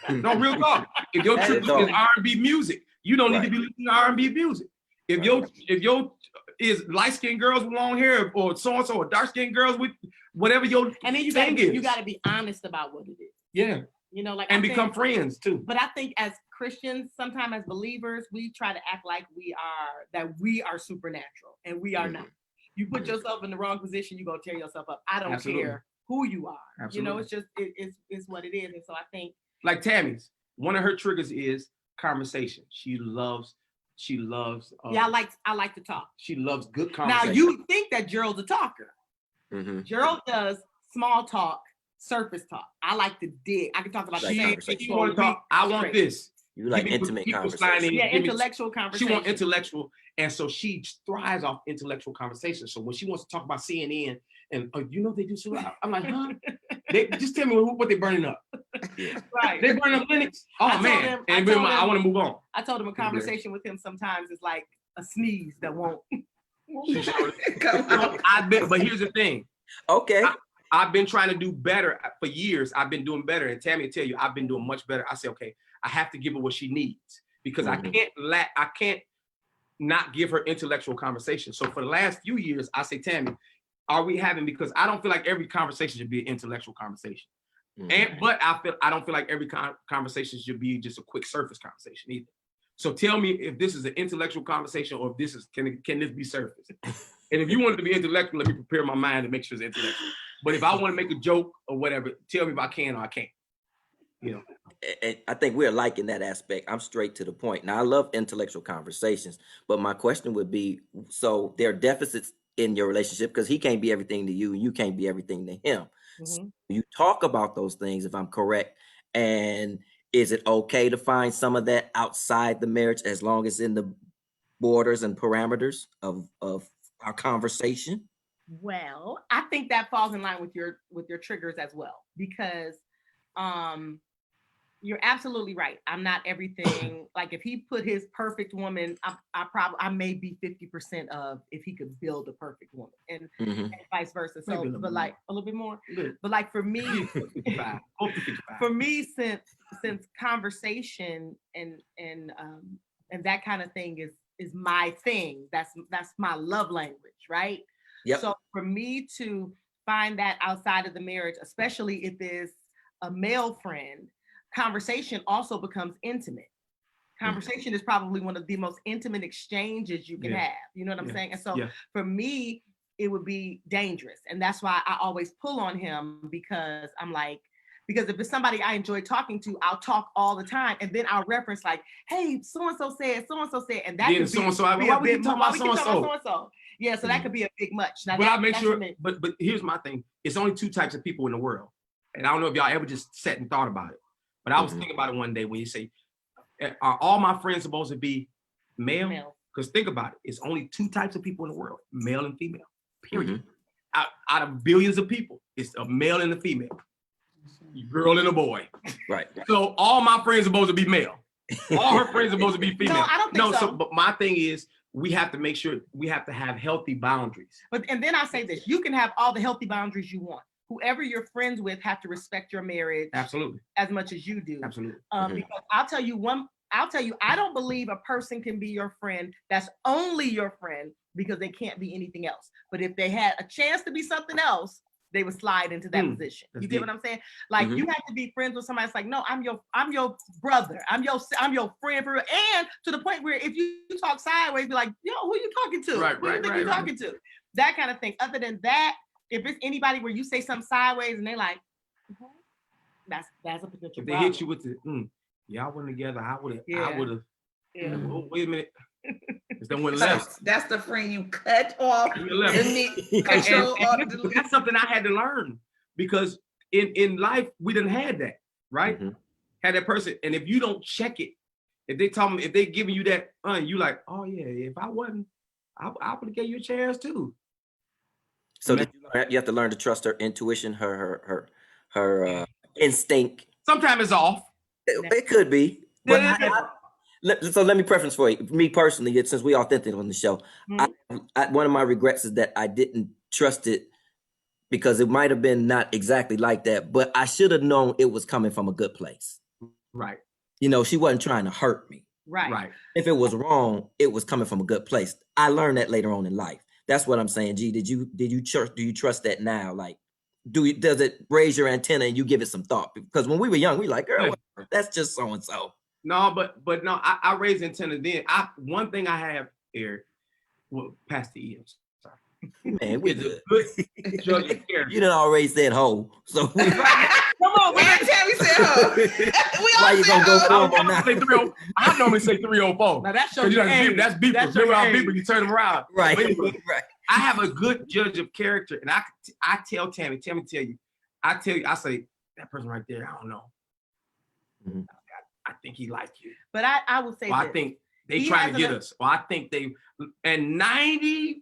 No, real talk. If your triggers is R&B music, you don't need to be listening to R&B music. If your is light-skinned girls with long hair, or so-and-so, or dark-skinned girls with whatever your and then you gotta be honest about what it is. Yeah. You know, like, and become friends too. But I think as Christians, sometimes as believers, we try to act like we are supernatural, and we are not. You put yourself in the wrong position, you're gonna tear yourself up. I don't care who you are. Absolutely. You know, it's just it's what it is. And so I think, like Tammy's, one of her triggers is conversation. She loves I like to talk. She loves good conversation. Now you think that Gerald's a talker. Gerald does small talk, surface talk. I like to dig. I can talk about the same thing. You want to talk, I want this. You like intimate conversation. Yeah, intellectual conversation. She wants intellectual, and so she thrives off intellectual conversation. So when she wants to talk about CNN and you know they do so, I'm like, huh? They just tell me what they're burning up. Yeah. Right. They burning up clinics. Oh man! And I want to move on. I told him a conversation with him sometimes is like a sneeze that won't. But here's the thing. Okay. I've been trying to do better for years. I've been doing better, and Tammy will tell you I've been doing much better. I say, okay, I have to give her what she needs, because I can't not give her intellectual conversation. So for the last few years, I say, Tammy, are we having, because I don't feel like every conversation should be an intellectual conversation. But I don't feel like every conversation should be just a quick surface conversation either. So tell me if this is an intellectual conversation, or if this is can this be surface? And if you want it to be intellectual, let me prepare my mind to make sure it's intellectual. But if I want to make a joke or whatever, tell me if I can or I can't. You know. And I think we're alike in that aspect. I'm straight to the point. Now, I love intellectual conversations, but my question would be, so there are deficits in your relationship because he can't be everything to you and you can't be everything to him. So you talk about those things, if I'm correct, and is it okay to find some of that outside the marriage as long as in the borders and parameters of our conversation? Well, I think that falls in line with your triggers as well, because you're absolutely right. I'm not everything. Like, if he put his perfect woman, I may be 50% of if he could build a perfect woman, and vice versa. So, but like a little bit more. But like for me, since conversation and that kind of thing is my thing. That's my love language, right? Yep. So for me to find that outside of the marriage, especially if there's a male friend, conversation also becomes intimate. Conversation is probably one of the most intimate exchanges you can have. You know what I'm saying? And so for me, it would be dangerous. And that's why I always pull on him, because I'm like, because if it's somebody I enjoy talking to, I'll talk all the time. And then I'll reference like, hey, so-and-so said, and that could so-and-so, why we keep talking about so-and-so? Yeah, so that could be a big much. Now, but I make sure, but here's my thing. It's only two types of people in the world. And I don't know if y'all ever just sat and thought about it. But I was thinking about it one day when you say, are all my friends supposed to be male? Because think about it. It's only two types of people in the world, male and female, period. Out of billions of people, it's a male and a female. A girl and a boy. Right. So all my friends are supposed to be male. All her friends are supposed to be female. No, I don't think so. But my thing is, we have to make sure we have to have healthy boundaries. And then I say this, you can have all the healthy boundaries you want. Whoever you're friends with have to respect your marriage. Absolutely. As much as you do. Absolutely. Because I'll tell you, I don't believe a person can be your friend that's only your friend because they can't be anything else. But if they had a chance to be something else, they would slide into that position. You get what I'm saying? Like you have to be friends with somebody that's like, no, I'm your brother. I'm your friend for real. And to the point where if you talk sideways, be like, yo, who you talking to? Who you think you're talking to? That kind of thing. Other than that, if it's anybody where you say something sideways and they like, that's a potential if they problem. hit you with the, y'all went together, I would have. Oh, wait a minute. That's the friend you cut off. That's something I had to learn, because in life we didn't have that, right? Had that person, and if you don't check it, if they giving you that, you like, oh yeah, if I wasn't, I would have gave you a chance too. So you have to learn to trust her intuition, her instinct. Sometimes it's off. It could be, but so let me preference for you. Me personally, since we authentic on the show, one of my regrets is that I didn't trust it, because it might have been not exactly like that, but I should have known it was coming from a good place. Right. You know, she wasn't trying to hurt me. Right. If it was wrong, it was coming from a good place. I learned that later on in life. That's what I'm saying. G, do you trust that now? Like, does it raise your antenna and you give it some thought? Because when we were young, we like, girl, that's just so and so. No, but no, I raised antenna then. One thing I have, Eric, well, Pastor E. Sorry. Man, we is a good judge of character. You done already said ho, so come on, man. Tammi said ho. Why you gonna go for on that? I normally say 304. Now that's your age. That's beepers. Remember how beepers, you turn them around. Right. Right. I have a good judge of character, and I tell Tammi tell you, I say, that person right there, I don't know. I think he like you. But I will say I think they trying to get us. Or I think and 98%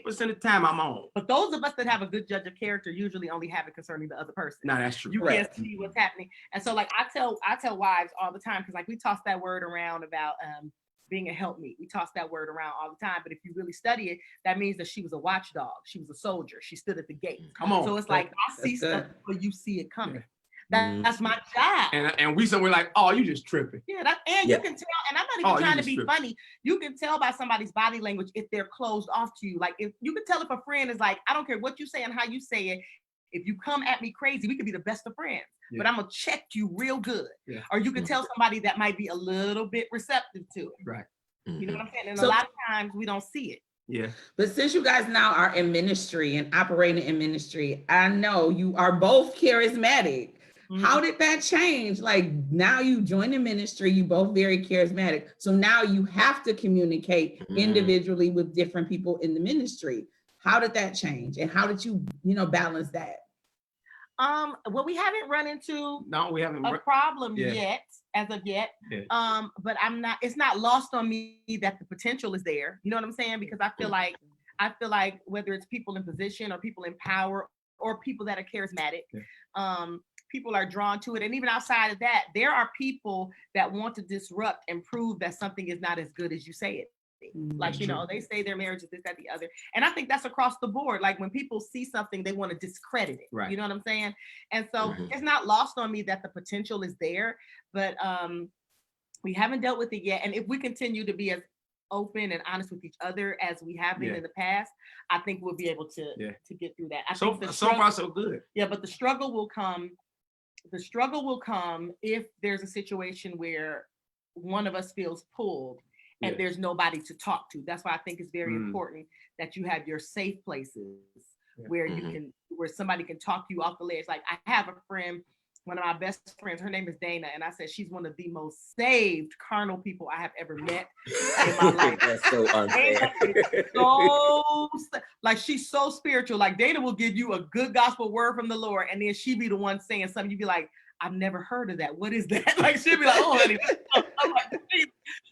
of the time I'm on. But those of us that have a good judge of character usually only have it concerning the other person. No, that's true. You can't see what's happening. And so like I tell wives all the time, because like we toss that word around about being a helpmeet. We toss that word around all the time. But if you really study it, that means that she was a watchdog. She was a soldier. She stood at the gate. Come on. So it's like I see stuff before you see it coming. That's my job. And we're like, oh, you just tripping. Yeah, you can tell, and I'm not even trying to be funny. You can tell by somebody's body language if they're closed off to you. Like if you can tell if a friend is like, I don't care what you say and how you say it. If you come at me crazy, we could be the best of friends. Yeah. But I'm gonna check you real good. Yeah. Or you can tell somebody that might be a little bit receptive to it. Right. You know what I'm saying? And a lot of times we don't see it. Yeah. But since you guys now are in ministry and operating in ministry, I know you are both charismatic. How did that change? Like now you join the ministry, you both very charismatic. So now you have to communicate individually with different people in the ministry. How did that change? And how did you balance that? Well, we haven't run into a problem yet, as of yet. Yeah. But it's not lost on me that the potential is there. You know what I'm saying? Because I feel like whether it's people in position or people in power or people that are charismatic, people are drawn to it. And even outside of that, there are people that want to disrupt and prove that something is not as good as you say it. Like, they say their marriage is this, that, the other. And I think that's across the board. Like when people see something, they want to discredit it. Right. You know what I'm saying? And so it's not lost on me that the potential is there, but we haven't dealt with it yet. And if we continue to be as open and honest with each other as we have been in the past, I think we'll be able to get through that. So far, so good. Yeah, but the struggle will come. The struggle will come if there's a situation where one of us feels pulled and there's nobody to talk to. That's why I think it's very important that you have your safe places where you can, where somebody can talk you off the ledge. Like I have a friend, one of my best friends, her name is Dana, and I said she's one of the most saved carnal people I have ever met in my life. That's so unfair. Like she's so spiritual. Like Dana will give you a good gospel word from the Lord, and then she be the one saying something. You be like, I've never heard of that. What is that? Like she'll be like, oh, honey. I'm like,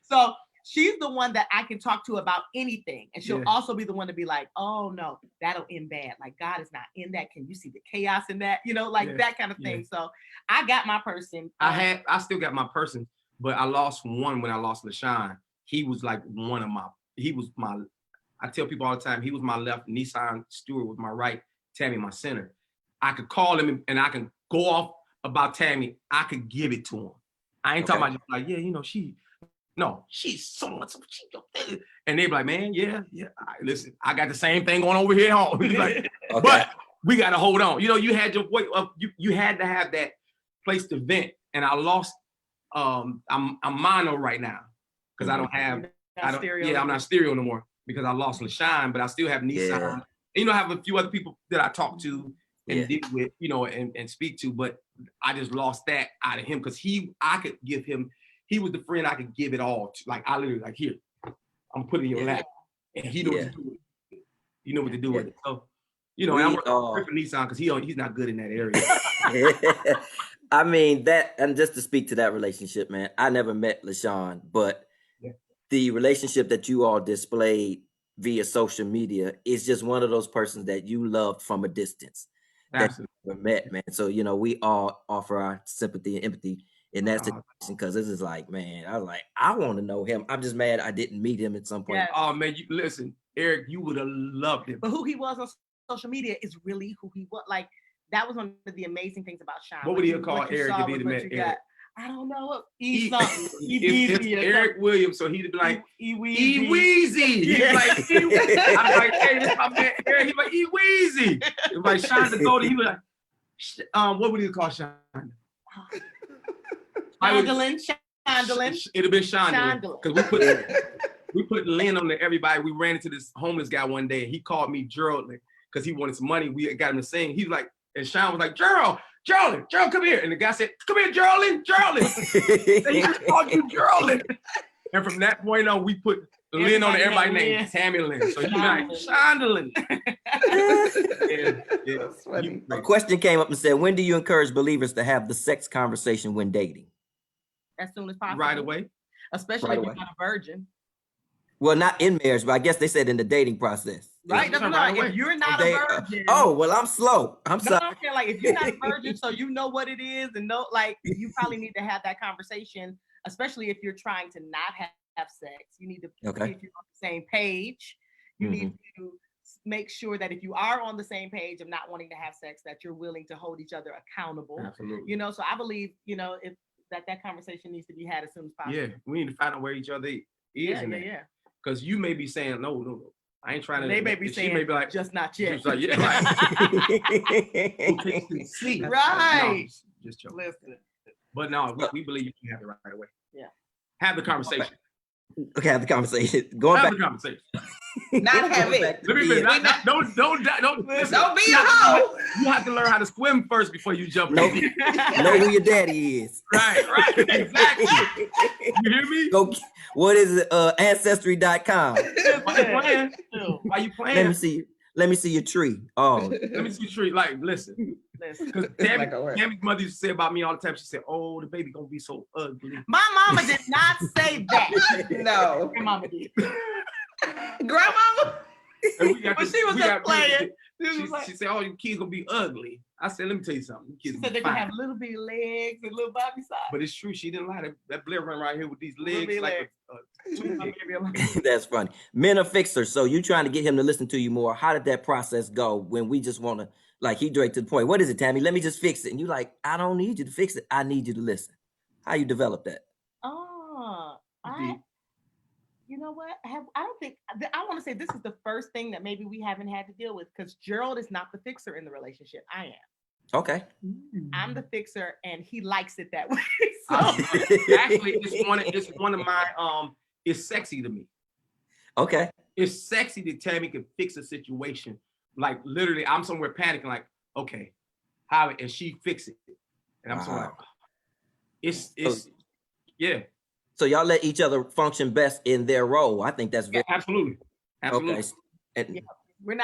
so she's the one that I can talk to about anything. And she'll also be the one to be like, oh no, that'll end bad. Like God is not in that. Can you see the chaos in that? You know, like that kind of thing. So I got my person. I still got my person, but I lost one when I lost LaShawn. He was like I tell people all the time, he was my left, Nissan Stewart was my right, Tammi my center. I could call him and I can go off about Tammi. I could give it to him. I ain't talking about just like, she's so much. And they be like, man, listen, I got the same thing going over here at home. Like, but we got to hold on. You know, you had your way of, you had to have that place to vent. And I lost, I'm mono right now because I don't have, I'm not stereo no more because I lost LaShawn, but I still have Nissan. And, you know, I have a few other people that I talk to and deal with, you know, and speak to, but I just lost that out of him because I could give him, he was the friend I could give it all to. Like I literally like, here, I'm putting your lap, and he knows what to do with it. You know what to do with it. So, you know, and I'm working for Nissan because he's not good in that area. I mean that, and just to speak to that relationship, man, I never met LaShawn, but the relationship that you all displayed via social media is just one of those persons that you loved from a distance. Absolutely. That you never met, man. So, you know, we all offer our sympathy and empathy in that situation because this is like, man, I was like, I want to know him. I'm just mad I didn't meet him at some point. Yeah. Oh man, listen, Eric, you would have loved him. But who he was on social media is really who he was. Like that was one of the amazing things about Sean. What would he have called Eric if he'd met Eric? I don't know. It's Eric Williams, so he'd be like, E-Weezy. Yeah. Like, I'm like, hey, this my man Eric. He'd be like, E-Weezy. It's like Sean the Golden. He'd be like, what would he call Sean? Shondelin. It'd have been Shondelin. Because we put Lynn on there, everybody. We ran into this homeless guy one day, and he called me Gerald because he wanted some money. We got him to sing. He was like, and Sean was like, Gerald, come here. And the guy said, come here, Geraldine. And he just called you Geraldine. And from that point on, we put Lynn on everybody named Tammi Lynn. So he's like, Shondelin. That's funny. A question came up and said, when do you encourage believers to have the sex conversation when dating? As soon as possible. Right away. Especially if you're not a virgin. Well, not in marriage, but I guess they said in the dating process. Right. No, if you're not a virgin. Well, I'm slow. I'm sorry. I'm saying, like, if you're not a virgin, so you know what it is, and know, like, you probably need to have that conversation, especially if you're trying to not have sex. You need to see if you're on the same page. You need to make sure that if you are on the same page of not wanting to have sex, that you're willing to hold each other accountable. Absolutely. You know, so I believe, you know, if that conversation needs to be had as soon as possible. Yeah, we need to find out where each other is. Because you may be saying, no, I ain't trying to. They may be saying, she may be like, just not yet. She's like, yeah, right. No, just joking. Listen. But no, we believe you can have it right away. Yeah. Have the conversation. Okay, have the conversation. Have the conversation. Not have it. Don't be a hoe. You have to learn how to swim first before you jump in. Know who your daddy is. Right, exactly. You hear me? Go. What is it? Ancestry.com. Why you playing? Let me see your tree. Oh, let me see your tree. Like, listen. Because Tammy's mother used to say about me all the time. She said, "Oh, the baby gonna be so ugly." My mama did not say that. No, your mama did. Grandmama. But she was just playing. She said, "Oh, your kids gonna be ugly." I said, "Let me tell you something. She said they can have little bitty legs and little body size." But it's true. She didn't lie. That Blair run right here with these legs like That's funny. Men are fixers. So you trying to get him to listen to you more. How did that process go when we just want to, like, he direct to the point? What is it, Tammi? Let me just fix it. And you like, I don't need you to fix it. I need you to listen. How you develop that? You know what? I want to say this is the first thing that maybe we haven't had to deal with because Gerald is not the fixer in the relationship. I am. Okay. I'm the fixer and he likes it that way. So Actually, it's one of my it's sexy to me. Okay. It's sexy that Tammi can fix a situation. Like literally, I'm somewhere panicking, like, okay, how, and she fix it. And I'm somewhere like, it's yeah. So y'all let each other function best in their role. I think that's very absolutely. okay. Yeah, we're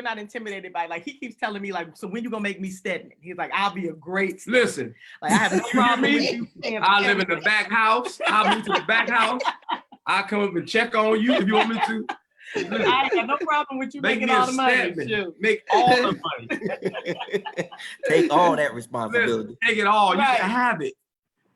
not intimidated by, like, he keeps telling me, like, so when you gonna make me Stedman? He's like, I'll be a great Stedman. Listen, like, I have no problem with you. I live in the back house. I'll move to the back house. I'll come up and check on you if you want me to. I ain't got no problem with you making all the money. Make all the money. Take all that responsibility. Listen, take it all. Right. You can have it.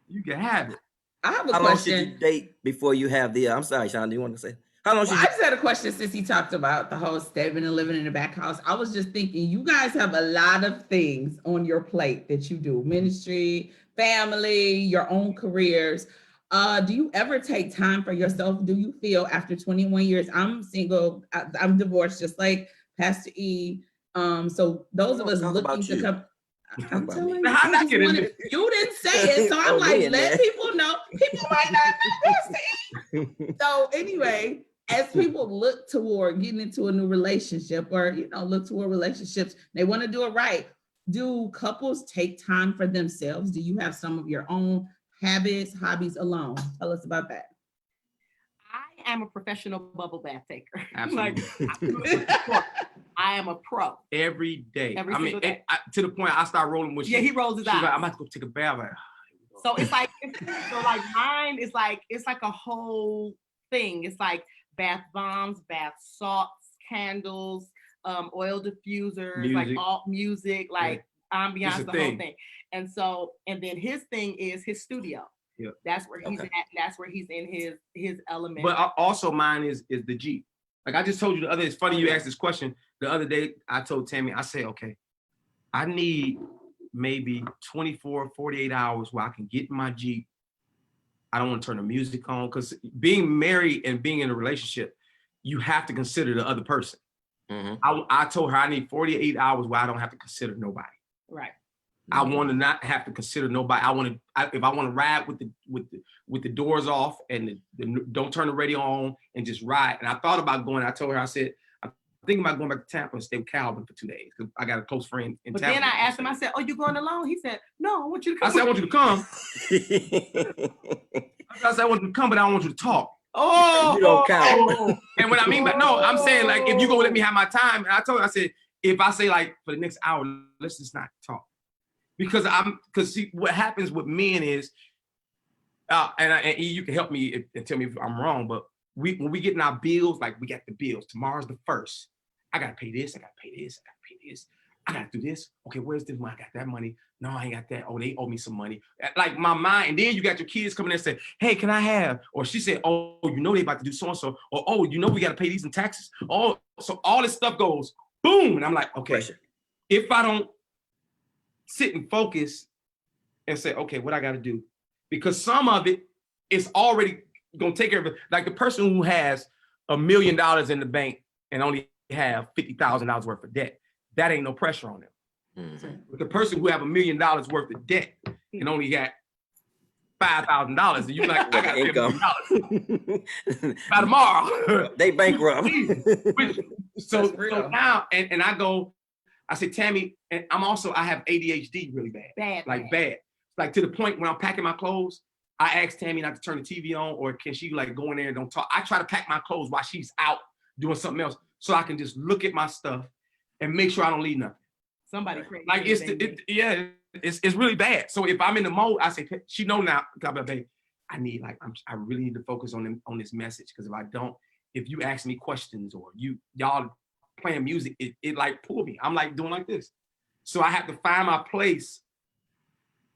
You can have it. I have a How question. long should you date before you have the? I'm sorry, Sean. Do you want to say? How long should I just had a question since he talked about the whole Stedman and living in the back house. I was just thinking, you guys have a lot of things on your plate that you do: ministry, family, your own careers. Do you ever take time for yourself? Do you feel after 21 years, I'm single, I'm divorced, just like Pastor E. So those of us looking to come. I'm telling you, you didn't say it, so I'm like, let people know. People might not know Pastor E. So anyway, as people look toward getting into a new relationship, or look toward relationships, they want to do it right. Do couples take time for themselves? Do you have some of your own habits, hobbies alone? Tell us about that. I am a professional bubble bath taker. Absolutely. I am a pro. Every day. Every single day. To the point I start rolling with he rolls his eyes. Like, I'm about to go take a bath. Like, so it's like, mine is like, it's like a whole thing. It's like bath bombs, bath salts, candles, oil diffusers, like all music, like ambiance, the whole thing. And then his thing is his studio. Yeah. That's where he's at. That's where he's in his element. But also mine is the Jeep. Like I just told you the other day, it's funny you asked this question. The other day I told Tammi, I said, okay, I need maybe 24, 48 hours where I can get in my Jeep. I don't want to turn the music on, because being married and being in a relationship, you have to consider the other person. Mm-hmm. I told her I need 48 hours where I don't have to consider nobody. Right. I want to not have to consider nobody. If I want to ride with the doors off and don't turn the radio on and just ride. And I thought about going. I told her, I said, I'm thinking about going back to Tampa and stay with Calvin for 2 days, because I got a close friend in Tampa. But then I asked him, I said, "Oh, you going alone?" He said, "No, I want you to come." I said, "I want you to come." I said, "I want you to come, but I don't want you to talk." Oh, you don't count. And what I mean, but no, I'm saying, like, if you gonna let me have my time, and I told her, I said, if I say, like, for the next hour, let's just not talk. Because see, what happens with men is, and you can help me and tell me if I'm wrong, but when we get in our bills, like, we got the bills, tomorrow's the 1st. I gotta pay this, I gotta pay this, I gotta pay this, I gotta do this. Okay, where's this money? I got that money. No, I ain't got that. Oh, they owe me some money. Like, my mind, and then you got your kids coming in and say, hey, can I have? Or she said, oh, they about to do so-and-so. Or, oh, we gotta pay these in taxes. Oh, so all this stuff goes boom. And I'm like, okay, if I don't sit and focus and say, okay, what I got to do? Because some of it is already going to take care of it. Like the person who has $1 million in the bank and only have $50,000 worth of debt, that ain't no pressure on them. Mm-hmm. But the person who have $1 million worth of debt and only got $5,000, and you like, I got income by tomorrow. They bankrupt. So now, and I go, I say, Tammi, and I have ADHD really bad. Bad. Like to the point when I'm packing my clothes, I ask Tammi not to turn the TV on, or can she like go in there and don't talk. I try to pack my clothes while she's out doing something else, so I can just look at my stuff and make sure I don't leave nothing. Somebody crazy. Like it's really bad. So if I'm in the mode, I say, she know now, babe, I really need to focus on this message, because if I don't, if you ask me questions or y'all playing music, it like pull me. I'm like doing like this. So I have to find my place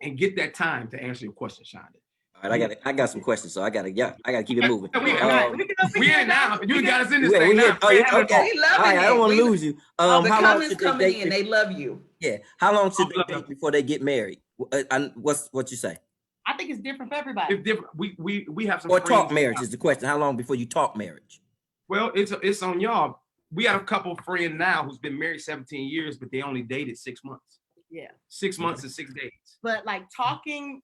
and get that time to answer your question, Shonda. All right, I got some questions, so I gotta keep it moving. We in now. You got us in this thing now. Okay. All right, I don't want to lose you. The comments coming in, they love you. Yeah. How long should they date before they get married? What you say? I think it's different for everybody. It's different. We have some. Or talk marriage is the question. How long before you talk marriage? Well, it's on y'all. We have a couple friends now who's been married 17 years, but they only dated 6 months. Yeah. 6 months and 6 days. But like talking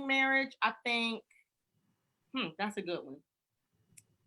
marriage, I think, that's a good one.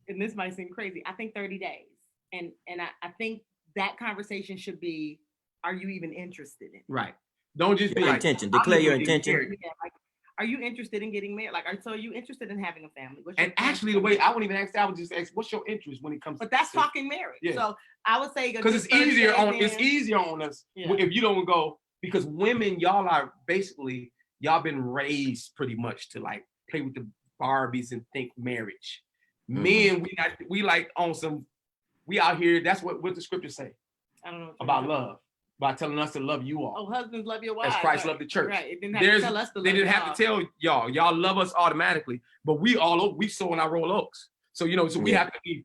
And this might seem crazy. I think 30 days. And I think that conversation should be, are you even interested in it? Right. Don't just be Your like, intention. Declare your intention. Yeah, like, are you interested in getting married? Like, are you interested in having a family? And actually, the way I wouldn't even ask that, I would just ask, what's your interest when it comes but to that's talking marriage. Yeah. So I would say because it's easier on us if you don't go, because women, y'all are basically, y'all been raised pretty much to like play with the Barbies and think marriage. Men, we like on some, we out here, that's what the scriptures say. I don't know about love. By telling us to love you all. Oh, husbands, love your wives. As Christ loved the church. Right. It didn't have to tell us to love They didn't have to tell y'all. Y'all love us automatically. But we sow in our roll oaks. So, so we have to be,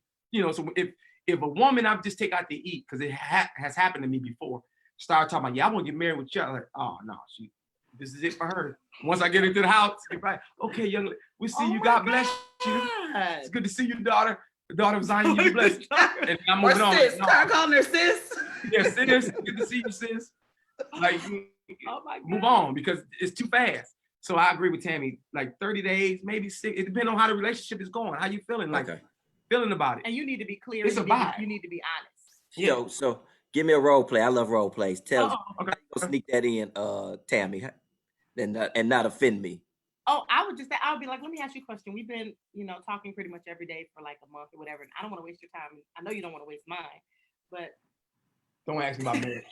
so if a woman, I just take out to eat, because it has happened to me before, start talking about, I want to get married with you. I'm like, oh, no, this is it for her. Once I get into the house, like, okay, young lady, we see you. God bless you. It's good to see you, daughter. The daughter of Zion, you blessed. And I'm moving on. Sis. Start calling her sis. Yes, sis. Good to see you, sis. Like, move on, because it's too fast. So I agree with Tammi. Like 30 days, maybe 6. It depends on how the relationship is going. How you feeling? Like feeling about it. And you need to be clear. It's a vibe. You need to be honest. Yeah. So give me a role play. I love role plays. Sneak that in, Tammi, and not offend me. Oh, I would be like, let me ask you a question. We've been, talking pretty much every day for like a month or whatever. And I don't want to waste your time. I know you don't want to waste mine, but don't ask me about marriage.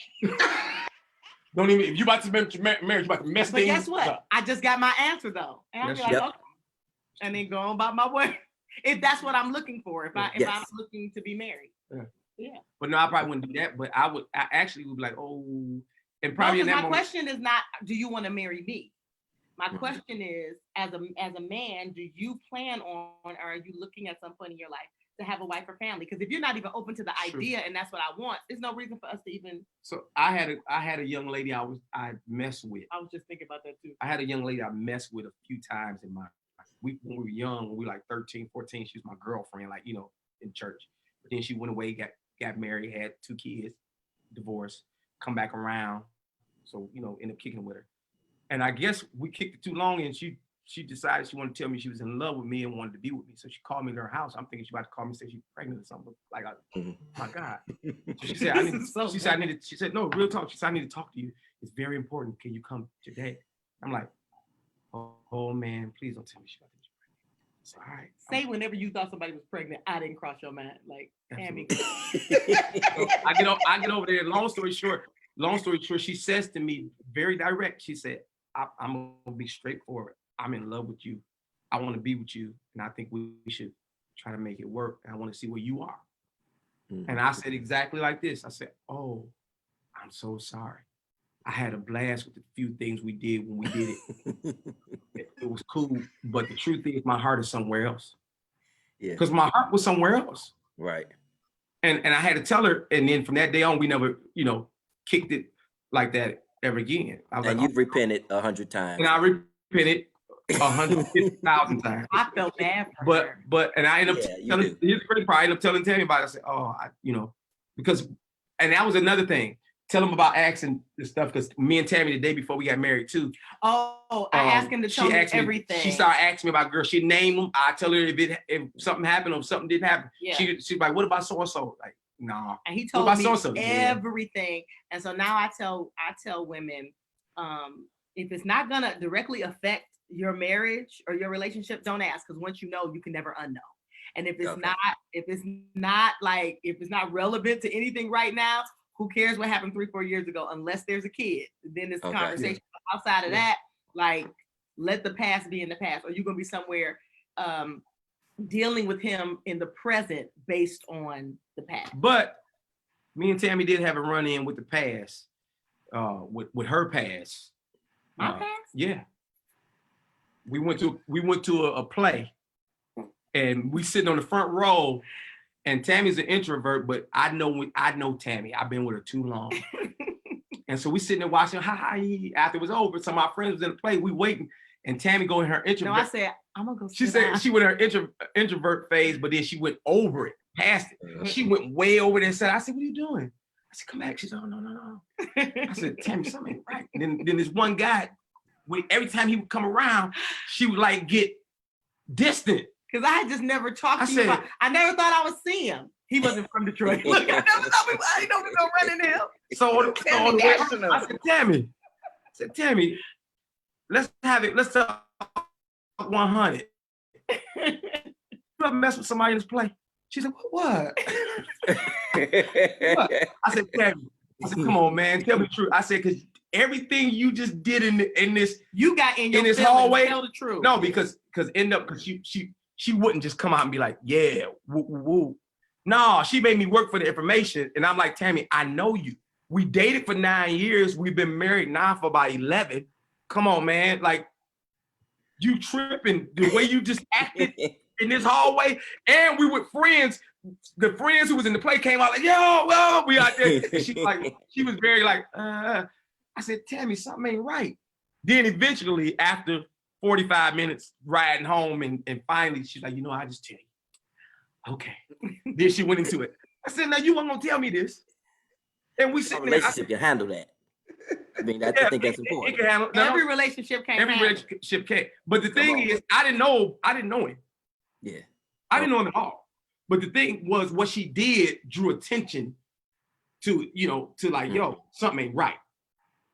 Don't even, if you about to marriage, you about to mess things up. But guess what? I just got my answer though. And I'll be like, okay. And then go on about my way. If that's what I'm looking for, if I'm looking to be married. Yeah. But no, I probably wouldn't do that. But I actually would be like, oh, and probably in that moment. My question is not, do you want to marry me? My question is, as a man, do you plan on, or are you looking at some point in your life to have a wife or family? Because if you're not even open to the idea, and that's what I want, there's no reason for us to even. So I had a young lady I messed with. I was just thinking about that too. I had a young lady I messed with a few times in my. When we were young, when we were like 13, 14, she was my girlfriend, like, in church. But then she went away, got married, had 2 kids, divorced, come back around. So, ended up kicking with her. And I guess we kicked it too long, and she decided she wanted to tell me she was in love with me and wanted to be with me. So she called me to her house. I'm thinking she about to call me and say she's pregnant or something. Like, my God. So she said, she said, no, real talk. She said, I need to talk to you. It's very important. Can you come today? I'm like, oh man, please don't tell me she's about to be pregnant. So, all right. Say whenever you thought somebody was pregnant, I didn't cross your mind. Like, Tammi. So I get over there. Long story short, she says to me very direct. She said, I'm gonna be straightforward. I'm in love with you. I want to be with you, and I think we should try to make it work. And I want to see where you are. Mm-hmm. And I said exactly like this. I said, oh, I'm so sorry. I had a blast with the few things we did when we did it. It was cool, but the truth is my heart is somewhere else. Yeah. Because my heart was somewhere else. Right. And I had to tell her, and then from that day on, we never, kicked it like that ever again. And you've repented 100 times. And I repented 150,000 times. I felt bad for her. But and I ended up telling, here's the crazy part, I ended up telling Tammi about it. I said, because, and that was another thing. Tell them about asking this stuff, because me and Tammi the day before we got married too. Oh, I asked him to tell me everything. She started asking me about girls. She'd name them. I tell her if something happened or something didn't happen. Yeah. She's like, what about so and so? Like, no. And he told me everything. And so now I tell women, if it's not gonna directly affect your marriage or your relationship, don't ask, because once you know, you can never unknow. And if it's not relevant to anything right now, who cares what happened 3-4 years ago? Unless there's a kid, then it's a conversation. Yeah. Outside of that, like, let the past be in the past, or you're gonna be somewhere dealing with him in the present based on the past. But me and Tammi did have a run-in with the past, with her past. My past? Yeah. We went to a play, and we sitting on the front row. And Tammy's an introvert, but I know Tammi. I've been with her too long. And so we sitting there watching, after it was over, some of my friends was in the play, we waiting, and Tammi go in her introvert. No, I said, I'm gonna go. She said she went in her introvert phase, but then she went over it, past it. She went way over there and said, I said, what are you doing? said, come back. She said, oh, no. I said, Tammi, something ain't right. And then this one guy, every time he would come around, she would like get distant. Because I had just never talked to you about, I never thought I would see him. He wasn't from Detroit. Look, I never thought I didn't know we go running him. So I said, Tammi, let's have it. Let's talk 100. You ever mess with somebody in this play? She said, what? What? I said, Tammi. I said, come on, man, tell me the truth. I said, because everything you just did in this, you got in this hallway. Tell the truth. No, because she wouldn't just come out and be like, yeah, woo, woo, woo. No, she made me work for the information. And I'm like, Tammi, I know you. We dated for 9 years. We've been married now for about 11. Come on, man. Like, you tripping the way you just acted in this hallway. And we were friends. The friends who was in the play came out like, yo, well, we out there. And she was very like, I said, Tammi, something ain't right. Then eventually, after 45 minutes riding home, and finally she's like, I just tell you. Okay. Then she went into it. I said, now you weren't gonna tell me this. And we sitting there. Relationship can handle that. I mean, I think that's important. It can handle, every relationship can. Every relationship can. But the thing is, I didn't know him. Yeah. I didn't know him at all. But the thing was, what she did drew attention to, like, yo, something ain't right.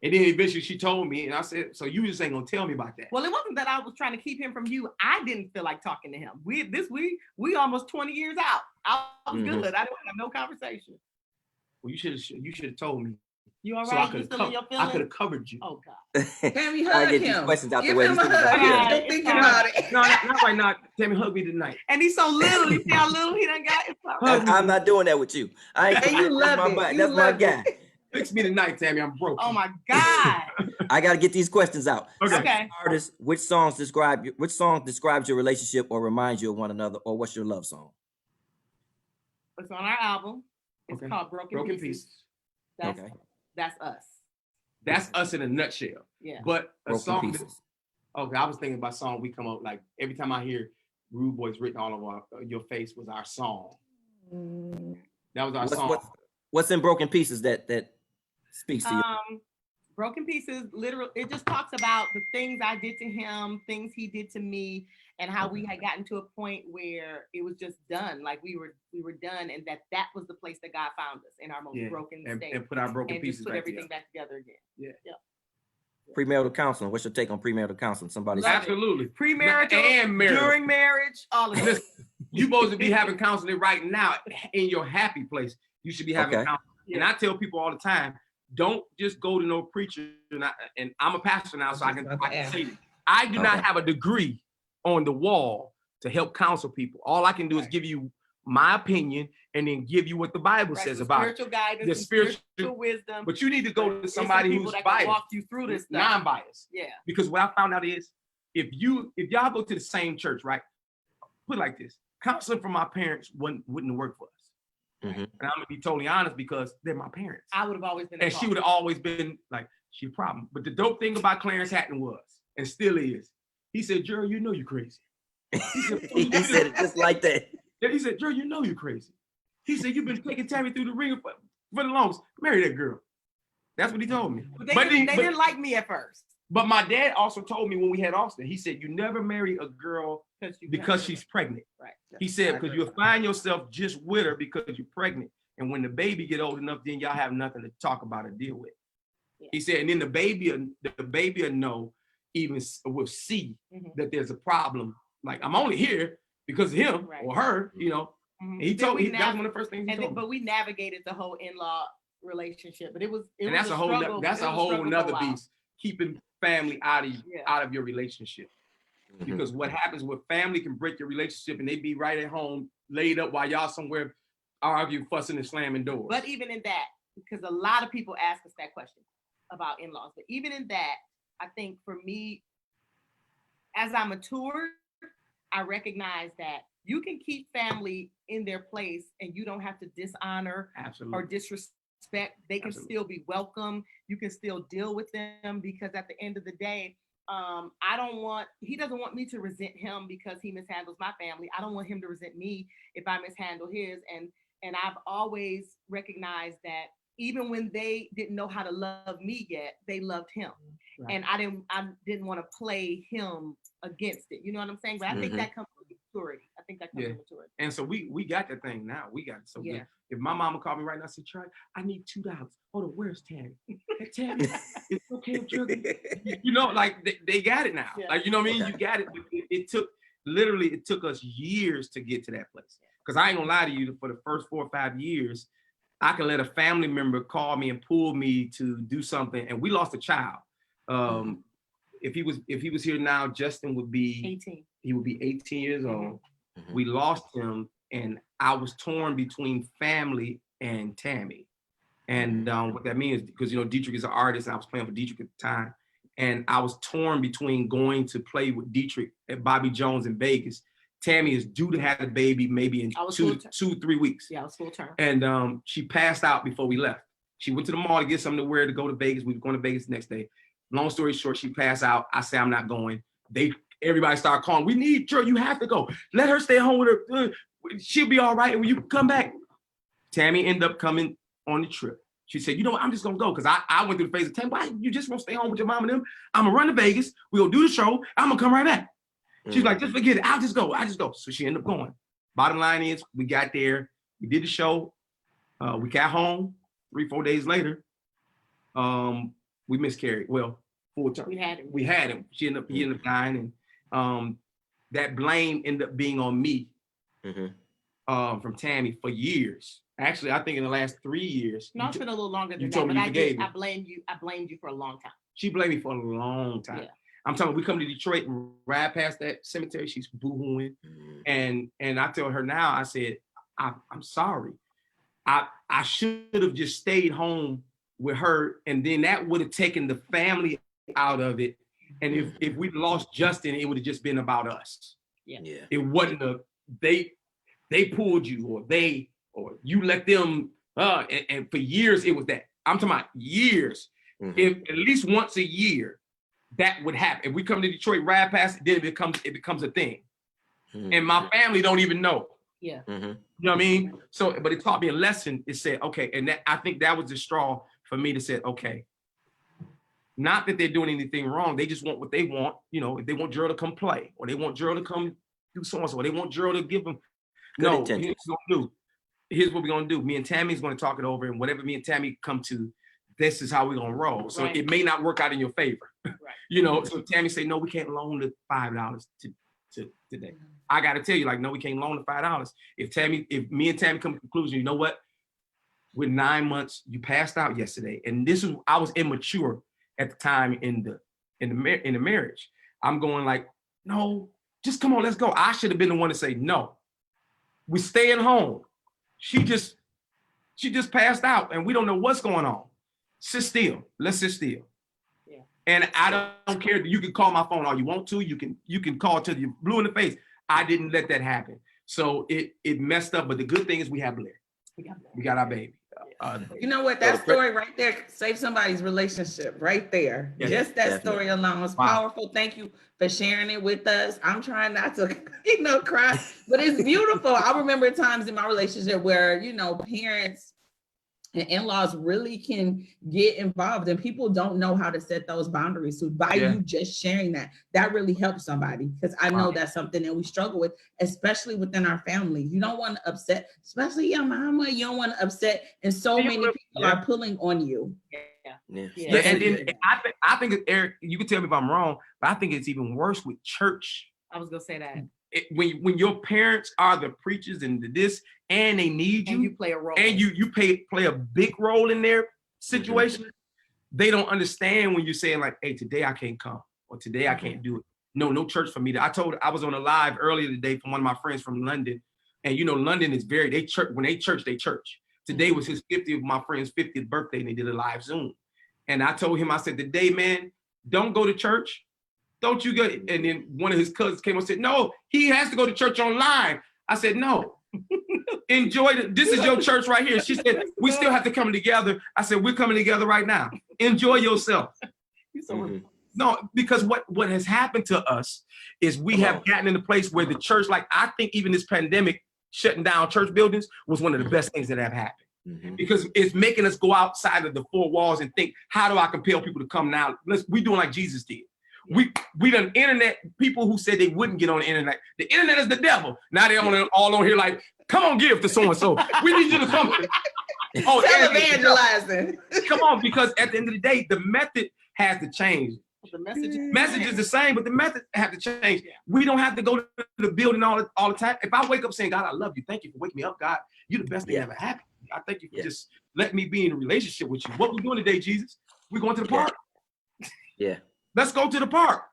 And then eventually she told me, and I said, so you just ain't gonna tell me about that. Well, it wasn't that I was trying to keep him from you. I didn't feel like talking to him. We almost 20 years out. I was good. I didn't have no conversation. Well, you should have told me. You all so right? You still in your feelings? I could have covered you. Oh God. Tammi, hug him. These questions out Give the way. him a hug. Don't think about it. No, not right now. Tammi, hug me tonight. And he's so little. You see how little he done got? It's all right. I'm not doing that with you. I ain't. You love it. That's my guy. Fix me tonight, Tammi. I'm broke. Oh my God. I got to get these questions out. Okay. Artists, which song describes your relationship or reminds you of one another, or what's your love song? It's on our album. It's called Broken Pieces. That's us. That's us in a nutshell. Yeah. But a Broken song. Pieces. Okay, I was thinking about a song we come up like every time I hear Rude Boys written all over your face was our song. That was our song. What's in Broken Pieces that speaks to you? Broken Pieces, literally, it just talks about the things I did to him, things he did to me, and how we had gotten to a point where it was just done. Like we were done, and that was the place that God found us in our most broken state. And put our broken pieces put back everything together. back together again. Yeah. Premarital counseling. What's your take on premarital counseling? Somebody Absolutely. Premarital and marriage. During marriage, all of this. You're supposed to be having counseling right now in your happy place. You should be having counseling. Yeah. And I tell people all the time, don't just go to no preacher. And I'm a pastor now, so I can say this. I do not have a degree on the wall to help counsel people. All I can do is give you my opinion and then give you what the Bible says about spiritual guidance, the spiritual wisdom. But you need to go to somebody who's biased, walk you through this stuff. Non-biased. Yeah. Because what I found out is if y'all go to the same church, right? Put it like this: counseling from my parents wouldn't work for us. And I'm gonna be totally honest because they're my parents. I would have always been, and she would have always been like, she a problem. But the dope thing about Clarence Haddon was, and still is, he said, Gerald, you know you're crazy. He said it just like that. He said, Gerald, you know you're crazy. He said, you've been taking Tammi through the ringer for the longest. Marry that girl. That's what he told me. But they didn't like me at first. But my dad also told me when we had Austin, he said, you never marry a girl because she's pregnant. Right. He said, because you'll find yourself just with her because you're pregnant. And when the baby get old enough, then y'all have nothing to talk about or deal with. Yeah. He said, and then the baby will know, even will see that there's a problem. Like, I'm only here because of him or her, And he told me, that's one of the first things he told me. But we navigated the whole in-law relationship. But it was that's a whole that's a whole nother beast. Keeping family out of your relationship. Because what happens with family can break your relationship and they be right at home laid up while y'all somewhere arguing, fussing, and slamming doors. But even in that, because a lot of people ask us that question about in-laws, but even in that, I think for me, as I matured, I recognize that you can keep family in their place and you don't have to dishonor or disrespect. They can still be welcome. You can still deal with them because at the end of the day, he doesn't want me to resent him because he mishandles my family. I don't want him to resent me if I mishandle his. And I've always recognized that even when they didn't know how to love me yet, they loved him. Right. And I didn't want to play him against it. You know what I'm saying? But I think that comes from maturity. I think that comes from maturity. And so we got that thing now. We got it. So if my mama called me right now and said, Charlie, I need $2. Hold on, where's Tammi? Hey, Tammi, it's okay if you know, like they got it now. Yeah. Like, you know what I mean? You got it. It took us years to get to that place. Because I ain't gonna lie to you, for the first 4 or 5 years, I can let a family member call me and pull me to do something, and we lost a child. If he was here now, Justin would be 18. He would be 18 years old. Mm-hmm. We lost him, and I was torn between family and Tammi. And what that means, because Dietrich is an artist, and I was playing for Dietrich at the time, and I was torn between going to play with Dietrich at Bobby Jones in Vegas. Tammi is due to have a baby maybe in 2-3 weeks. Yeah, I was full term. And she passed out before we left. She went to the mall to get something to wear to go to Vegas. We were going to Vegas the next day. Long story short, she passed out. I said, I'm not going. Everybody started calling. We need Gerald. You have to go. Let her stay home with her. She'll be all right when you come back. Tammi ended up coming on the trip. She said, you know what? I'm just going to go. Because I went through the phase of, Tammi, why you just won't stay home with your mom and them? I'm going to run to Vegas. We're going to do the show. I'm going to come right back. She's like, just forget it. I'll just go. So she ended up going. Bottom line is, we got there. We did the show. We got home 3-4 days later. We miscarried. Well, full term. We had him. He ended up dying. And that blame ended up being on me from Tammi for years. Actually, I think in the last 3 years. No, it's been a little longer than that, but I blamed you for a long time. She blamed me for a long time. Yeah. I'm telling you, we come to Detroit and ride past that cemetery. She's boo-hooing. And I tell her now, I said, I'm sorry. I should have just stayed home with her, and then that would have taken the family out of it. And if we lost Justin, it would have just been about us. Yeah. It wasn't they pulled you, or you let them and for years it was that. I'm talking about years. If at least once a year that would happen. If we come to Detroit, ride past it, then it becomes a thing. And my family don't even know. Yeah. You know what I mean? So, but it taught me a lesson. It said, okay, and I think that was the straw for me to say, okay, not that they're doing anything wrong. They just want what they want. If they want Gerald to come play, or they want Gerald to come do so-and-so, or they want Gerald to give them. No, here's what we're going to do. Me and Tammy's going to talk it over, and whatever me and Tammi come to, this is how we're going to roll. So it may not work out in your favor. Right. So Tammi say, no, we can't loan the $5 to today. I got to tell you, no, we can't loan the $5. If me and Tammi come to the conclusion, you know what? With 9 months, you passed out yesterday. And I was immature at the time in the marriage. I'm going no, just come on, let's go. I should have been the one to say, no, we're staying home. She just passed out and we don't know what's going on. Sit still. Let's sit still. Yeah. And I don't care. You can call my phone all you want to. You can call till you're blue in the face. I didn't let that happen. So it messed up. But the good thing is we have Blair. We got our baby. You know what? That story right there saved somebody's relationship right there. Yeah, just that story alone was powerful. Thank you for sharing it with us. I'm trying not to, cry, but it's beautiful. I remember times in my relationship where, parents and in-laws really can get involved, and people don't know how to set those boundaries. So by you just sharing that really helps somebody, because I know that's something that we struggle with, especially within our family. You don't want to upset, especially your mama. You don't want to upset, and so many people are pulling on you. And I think Eric, you can tell me if I'm wrong, but I think it's even worse with church. I was gonna say that. When your parents are the preachers and this, and they need you, and you play a role, and you play a big role in their situation, they don't understand when you're saying hey, today I can't come, or today I can't do it. No church for me. I was on a live earlier today from one of my friends from London, and London is when they church. Today was his 50th, my friend's 50th birthday, and they did a live Zoom. And I told him, I said, today, man, don't go to church. Don't you go? And then one of his cousins came and said, no, he has to go to church online. I said, no, enjoy this is your church right here. She said, we still have to come together. I said, we're coming together right now. Enjoy yourself. No, because what has happened to us is we have gotten in a place where the church, I think even this pandemic, shutting down church buildings was one of the best things that have happened. because it's making us go outside of the four walls and think, how do I compel people to come now? We doing like Jesus did. We done internet people who said they wouldn't get on the internet. The internet is the devil. Now they're all on here like, come on, give to so-and-so. We need you to come. Oh, evangelizing. Come on, because at the end of the day, the method has to change. The message is the same, but the method have to change. We don't have to go to the building all the time. If I wake up saying, God, I love you. Thank you for waking me up, God. You're the best thing that ever happened. I thank you for just letting me be in a relationship with you. What we doing today, Jesus? We going to the park? Yeah. Let's go to the park.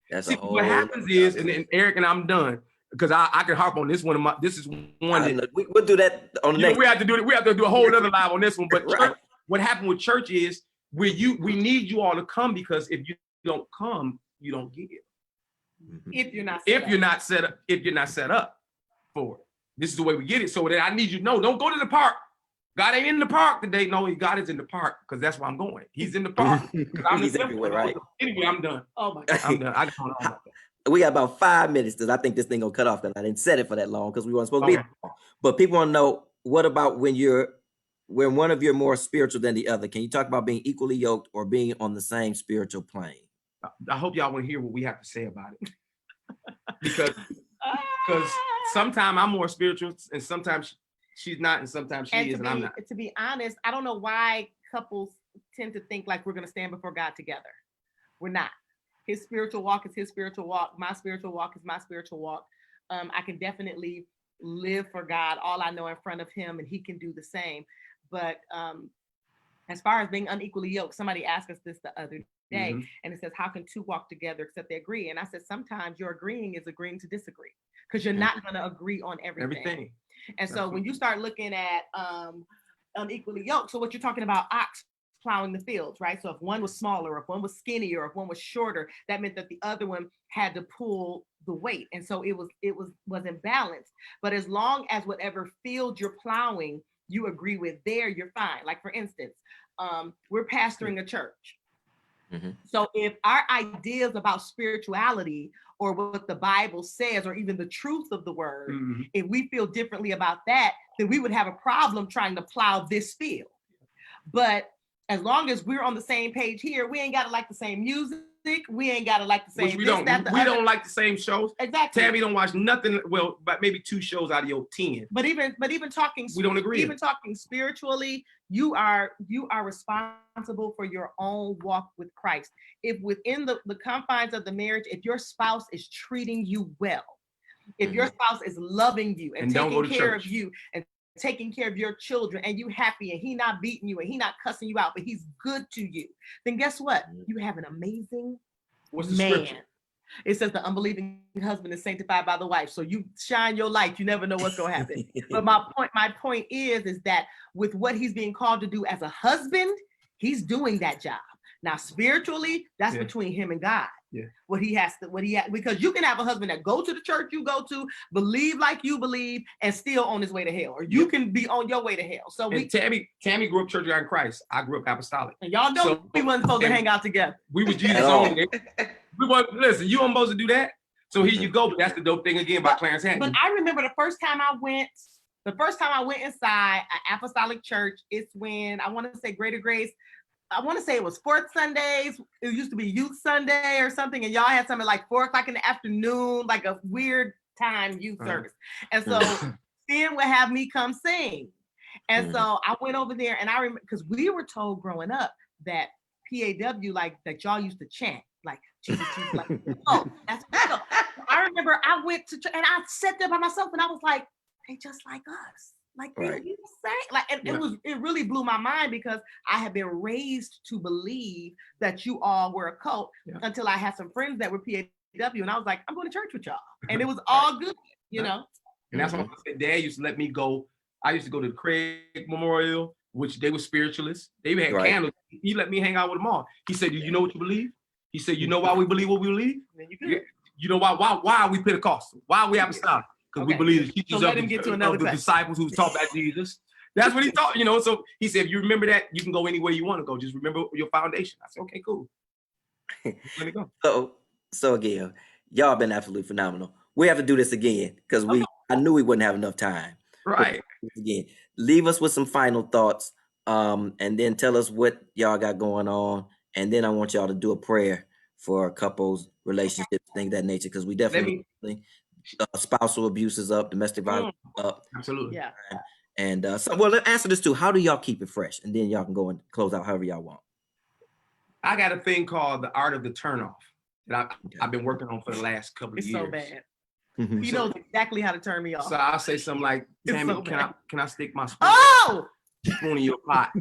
That's See, what happens is, and Eric and I'm done because I can harp on this one. This is one that we'll do that on the next. We have to do it. We have to do a whole other live on this one. But church, what happened with church is we need you all to come, because if you don't come, you don't give. If you're not set up for it. This is the way we get it. So that I need you to know, don't go to the park. God ain't in the park today. No, God is in the park, because that's where I'm going. He's in the park. He's everywhere, right? Anyway, I'm done. Oh my God. I'm done. I don't know about that. We got about 5 minutes because I think this thing gonna cut off because I didn't set it for that long because we weren't supposed to be. But people want to know, what about when one of you are more spiritual than the other? Can you talk about being equally yoked or being on the same spiritual plane? I hope y'all want to hear what we have to say about it. because sometimes I'm more spiritual and sometimes she's not, and sometimes she is and I'm not. To be honest, I don't know why couples tend to think like we're going to stand before God together. We're not. His spiritual walk is his spiritual walk. My spiritual walk is my spiritual walk. I can definitely live for God, all I know, in front of him, and he can do the same. But as far as being unequally yoked, somebody asked us this the other day, and it says, how can two walk together except they agree? And I said, sometimes your agreeing is agreeing to disagree, because you're not going to agree on everything. And so when you start looking at unequally yoked, so what you're talking about, ox plowing the fields, right? So if one was smaller, if one was skinnier, or if one was shorter, that meant that the other one had to pull the weight. And so it was imbalanced. But as long as whatever field you're plowing, you agree with there, you're fine. Like for instance, we're pastoring a church. So if our ideas about spirituality or what the Bible says, or even the truth of the word, if we feel differently about that, then we would have a problem trying to plow this field. But as long as we're on the same page here, we ain't got to like the same music. We ain't got to like the same. Which we don't like the same shows. Exactly. Tammy don't watch nothing. Well, but maybe 2 shows out of your 10. But even talking, we don't agree. Even talking spiritually, you are responsible for your own walk with Christ. If within the confines of the marriage, if your spouse is treating you well, if your spouse is loving you and taking care of you and taking care of your children, and you happy, and he not beating you and he not cussing you out, but he's good to you, then guess what? You have an amazing man. Scripture? It says the unbelieving husband is sanctified by the wife. So you shine your light. You never know what's going to happen. But my point is that with what he's being called to do as a husband, he's doing that job. Now, spiritually, that's between him and God. Because you can have a husband that go to the church you go to, believe like you believe, and still on his way to hell, or you can be on your way to hell. So Tammy grew up Church of God in Christ. I grew up apostolic. And y'all know we wasn't supposed to hang out together. We was Jesus only. We want listen. You weren't supposed to do that. So here you go. But that's the dope thing again by Clarence Haddon. But I remember the first time I went inside an apostolic church. It's when I want to say Greater Grace. I want to say it was 4th Sundays. It used to be Youth Sunday or something. And y'all had something like 4 o'clock in the afternoon, like a weird time youth service. And so Stan would have me come sing. And so I went over there, and I remember, because we were told growing up that PAW, like that y'all used to chant, like Jesus, Jesus, like, oh, that's so. I remember I went to, and I sat there by myself, and I was like, they just like us. Like they say, like, and it really blew my mind, because I had been raised to believe that you all were a cult until I had some friends that were PAW, and I was like, I'm going to church with y'all, and it was all good, you know. And that's why I said, Dad used to let me go. I used to go to the Craig Memorial, which they were spiritualists. They had candles. He let me hang out with them all. He said, "Do you know what you believe?" He said, "You know why we believe what we believe? You know why are we Pentecostal? Why are we apostolic? Because we believe the teachers of the disciples who taught about Jesus." That's what he taught, you know. So he said, if you remember that, you can go anywhere you want to go. Just remember your foundation. I said, okay, cool. Let me go. So again, y'all been absolutely phenomenal. We have to do this again, because I knew we wouldn't have enough time. Right. Again, leave us with some final thoughts, and then tell us what y'all got going on, and then I want y'all to do a prayer for couples, relationships, things of that nature, because we definitely spousal abuse is up, domestic violence is up. Absolutely. Yeah. And well, let's answer this too. How do y'all keep it fresh? And then y'all can go and close out however y'all want. I got a thing called the art of the turnoff that I've been working on for the last couple of years. It's so bad. He knows exactly how to turn me off. So I'll say something like, Tammi, so can I stick my spoon in your pot?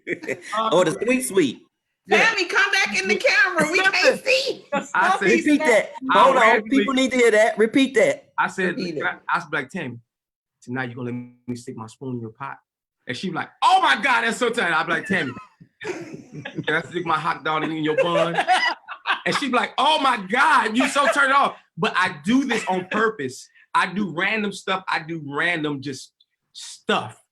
The sweet. Tammi, come back in the camera. We can't see. I said, repeat that. Hold on. People need to hear that. Repeat that. I said, I was like, Tammi, tonight you're gonna let me stick my spoon in your pot. And she was like, oh my God, that's so tight. I'd be like, Tammi, can I stick my hot dog in your bun? And she'd be like, oh my God, you so turned off. But I do this on purpose. I do random stuff. I do random just stuff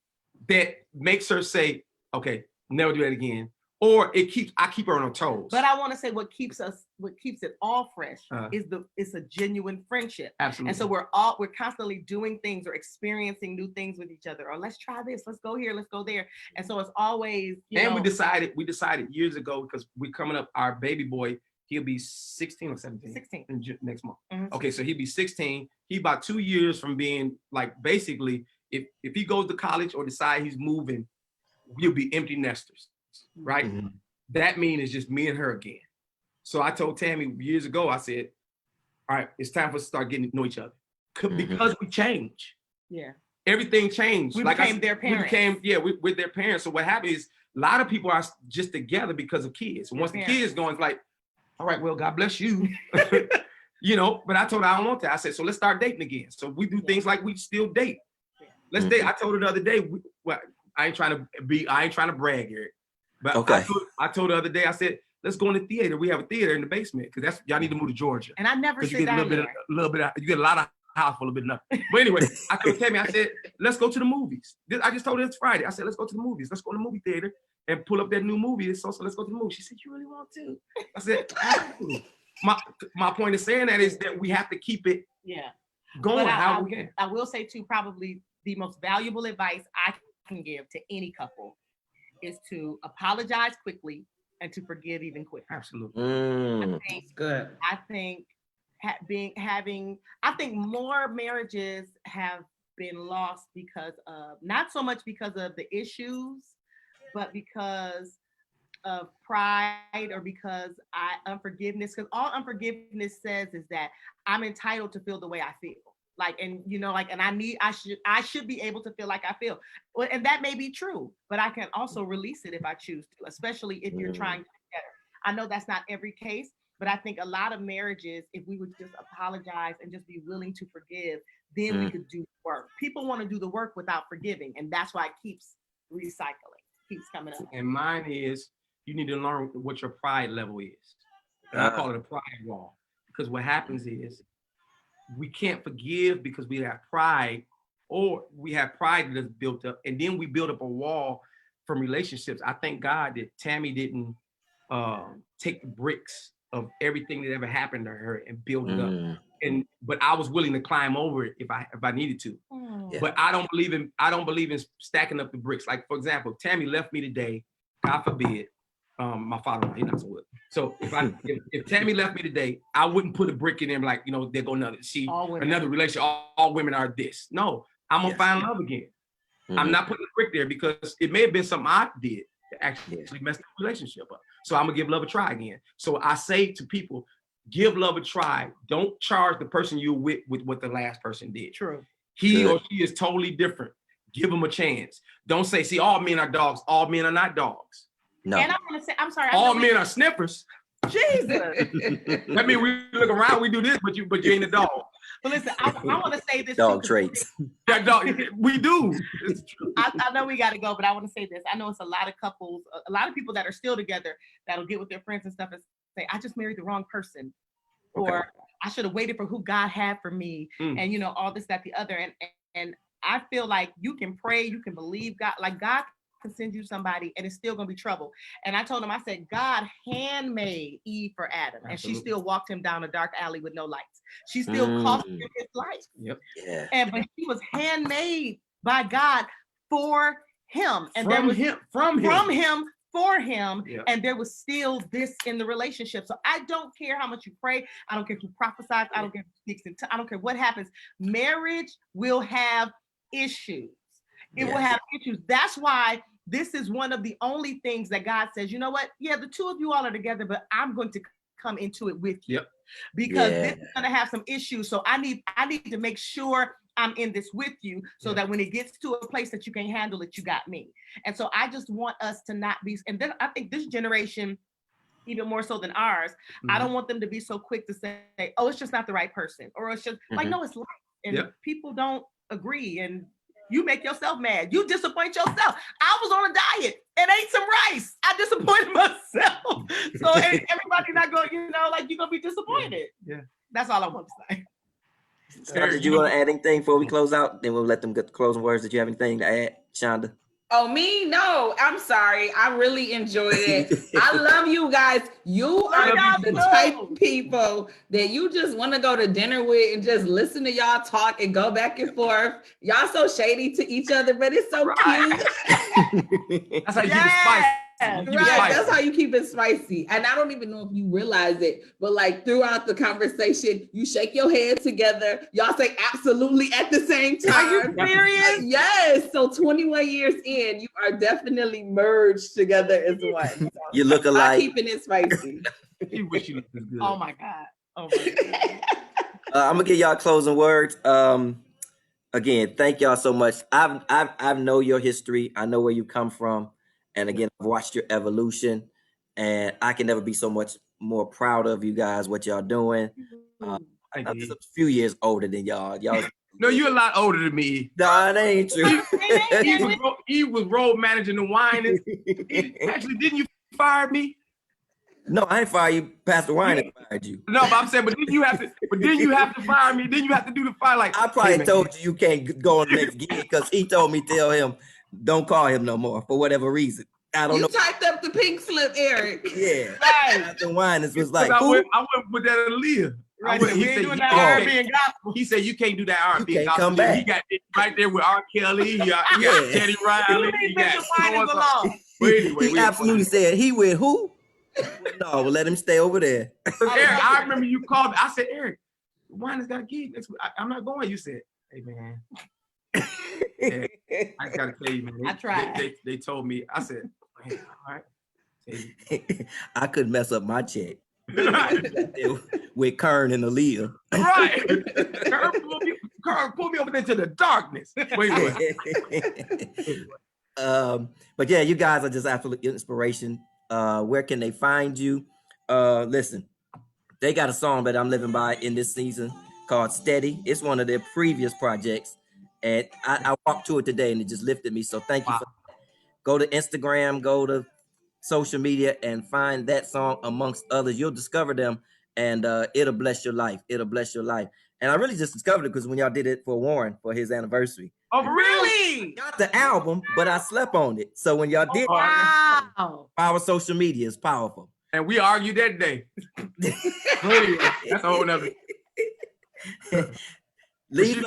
that makes her say, okay, never do that again. Or I keep her on her toes. But I want to say what keeps it all fresh it's a genuine friendship. Absolutely. And so we're constantly doing things or experiencing new things with each other. Or let's try this, let's go here, let's go there. And so it's always, we decided years ago, because we're coming up, our baby boy, he'll be 16 or 17. 16 next month. Mm-hmm. Okay, so he'll be 16. He about 2 years from being like, basically, if he goes to college or decide he's moving, we'll be empty nesters. Right? Mm-hmm. That means it's just me and her again. So I told Tammi years ago, I said, all right, it's time for us to start getting to know each other. Because we change. Yeah. Everything changed. We became their parents. We're their parents. So what happened is a lot of people are just together because of kids. And once the kids go, it's like, all right, well, God bless you. But I told her I don't want that. I said, so let's start dating again. So we do things like we still date. Yeah. Let's date. I told her the other day, I ain't trying to brag, Eric. But okay. I told the other day, I said, let's go in the theater. We have a theater in the basement because y'all need to move to Georgia. And I never sit down there. You get a lot of house full of bit of nothing. But anyway, I told Tammi, I said, let's go to the movies. I just told her it's Friday. I said, let's go to the movies. Let's go to the movie theater and pull up that new movie. So let's go to the movie. She said, you really want to? I said, my point of saying that is that we have to keep it going how we can. I will say too, probably the most valuable advice I can give to any couple is to apologize quickly and to forgive even quicker. Absolutely. Good. I think more marriages have been lost because of, not so much because of the issues, but because of pride or because unforgiveness. Because all unforgiveness says is that I'm entitled to feel the way I feel. And I should be able to feel like I feel. Well, and that may be true, but I can also release it if I choose to, especially if you're trying to do better. I know that's not every case, but I think a lot of marriages, if we would just apologize and just be willing to forgive, then we could do work. People want to do the work without forgiving, and that's why it keeps recycling, keeps coming up. And mine is, you need to learn what your pride level is. And I call it a pride wall, because what happens is, we can't forgive because we have pride, or we have pride that's built up, and then we build up a wall from relationships. I thank God that Tammi didn't take the bricks of everything that ever happened to her and build it up. But I was willing to climb over it if I needed to. Yeah. But I don't believe in stacking up the bricks. Like, for example, Tammi left me today. God forbid. My father, he knocks on wood. So if Tammi left me today, I wouldn't put a brick in there like, there go another relationship. All women are this. No, I'm gonna find love again. I'm not putting a brick there because it may have been something I did that actually messed the relationship up. So I'm gonna give love a try again. So I say to people, give love a try. Don't charge the person you're with what the last person did. True. He or she is totally different. Give them a chance. Don't say, see, all men are dogs. All men are not dogs. No. And I'm gonna say, I'm sorry. All men are sniffers. Jesus. That means we look around, we do this, but you ain't a dog. But listen, I want to say this. Dog traits. That dog, we do. It's true. I know we got to go, but I want to say this. I know it's a lot of couples, a lot of people that are still together that'll get with their friends and stuff and say, I just married the wrong person. Okay. Or I should have waited for who God had for me. And all this, that, the other. And I feel like you can pray, you can believe God, like God can send you somebody and it's still gonna be trouble. And I told him, I said, God handmade Eve for Adam. Absolutely. And she still walked him down a dark alley with no lights. She still cost him his life. Yep. Yeah. But she was handmade by God for him. And from him, for him, yeah. And there was still this in the relationship. So I don't care how much you pray. I don't care if you prophesy. I don't care if you speak in I don't care what happens. Marriage will have issues. It will have issues. That's why this is one of the only things that God says, you know what? Yeah, the two of you all are together, but I'm going to come into it with you. Yep. Because this is going to have some issues. So I need to make sure I'm in this with you so that when it gets to a place that you can handle it, you got me. And so I just want us to not be, and then I think this generation, even more so than ours, I don't want them to be so quick to say, oh, it's just not the right person. Or it's just like, no, it's life. And people don't agree. And you make yourself mad. You disappoint yourself. I was on a diet and ate some rice. I disappointed myself. So everybody not going, you're going to be disappointed. Yeah. That's all I want to say. Did you want to add anything before we close out? Then we'll let them get the closing words. Did you have anything to add, Shonda? Oh, me? No, I'm sorry. I really enjoyed it. I love you guys. You are the type of people that you just want to go to dinner with and just listen to y'all talk and go back and forth. Y'all so shady to each other, but it's so cute. That's how you keep it spicy. That's how you keep it spicy. And I don't even know if you realize it, but like throughout the conversation, you shake your head together. Y'all say absolutely at the same time. Are you serious? Yes. So 21 years in, you are definitely merged together as one. So You look alike. I'm keeping it spicy. You wish you looked as good. Oh my God. I'm gonna give y'all closing words. Again, thank y'all so much. I know your history. I know where you come from. And again, I've watched your evolution, and I can never be so much more proud of you guys, what y'all doing. I'm just a few years older than y'all. No, you're a lot older than me. No, that ain't true. He was road managing the wine. Actually, didn't you fire me? No, I ain't fire you. Pastor Wine fired you. No, but I'm saying, but then you have to fire me. Then you have to do the fire. Like I probably told you can't go on the next gig because he told me tell him don't call him no more for whatever reason. I don't know. You typed up the pink slip, Eric. Yeah. Right. Pastor Wine was like, I went with that Aaliyah. Right. He said you can't do that R&B. You can't come back. He got it right there with R. Kelly. He got Teddy Riley. He got but anyway, he absolutely said he with who? No, we'll let him stay over there. Eric, I remember you called me. I said, Eric, Wine has got a gig. I'm not going. You said, hey man. Yeah, I gotta tell you, man. I tried. They told me. I said, man, all right. I couldn't mess up my check with Kern and Aaliyah. Right. Kern pulled me over there to the darkness. Wait. But yeah, you guys are just absolute inspiration. Where can they find you? Listen, they got a song that I'm living by in this season called Steady. It's one of their previous projects. And I walked to it today and it just lifted me. So thank you for that. Go to Instagram, go to social media and find that song amongst others. You'll discover them and it'll bless your life. It'll bless your life. And I really just discovered it because when y'all did it for Warren for his anniversary. Oh, really? Got the album, but I slept on it. So when y'all did our social media is powerful. And we argued that day. Anyway, that's a whole nother. Leave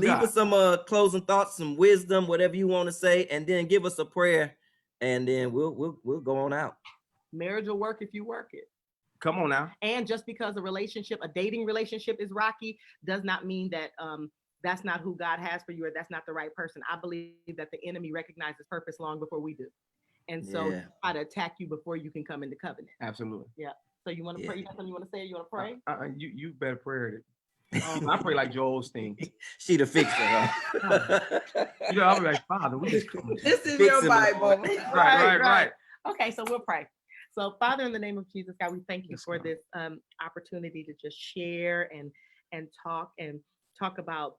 us some closing thoughts, some wisdom, whatever you want to say, and then give us a prayer, and then we'll go on out. Marriage will work if you work it. Come on now. And just because a dating relationship is rocky does not mean that that's not who God has for you or that's not the right person. I believe that the enemy recognizes purpose long before we do. And so try to attack you before you can come into covenant. Absolutely. Yeah. So you want to pray? You got something you want to say? You want to pray? You better pray it. I pray like Joel Osteen. She the fixer, huh? I'll be like, Father, we just come. This is your Bible. Right. Okay, so we'll pray. So Father, in the name of Jesus, God, we thank you for this opportunity to just share and talk about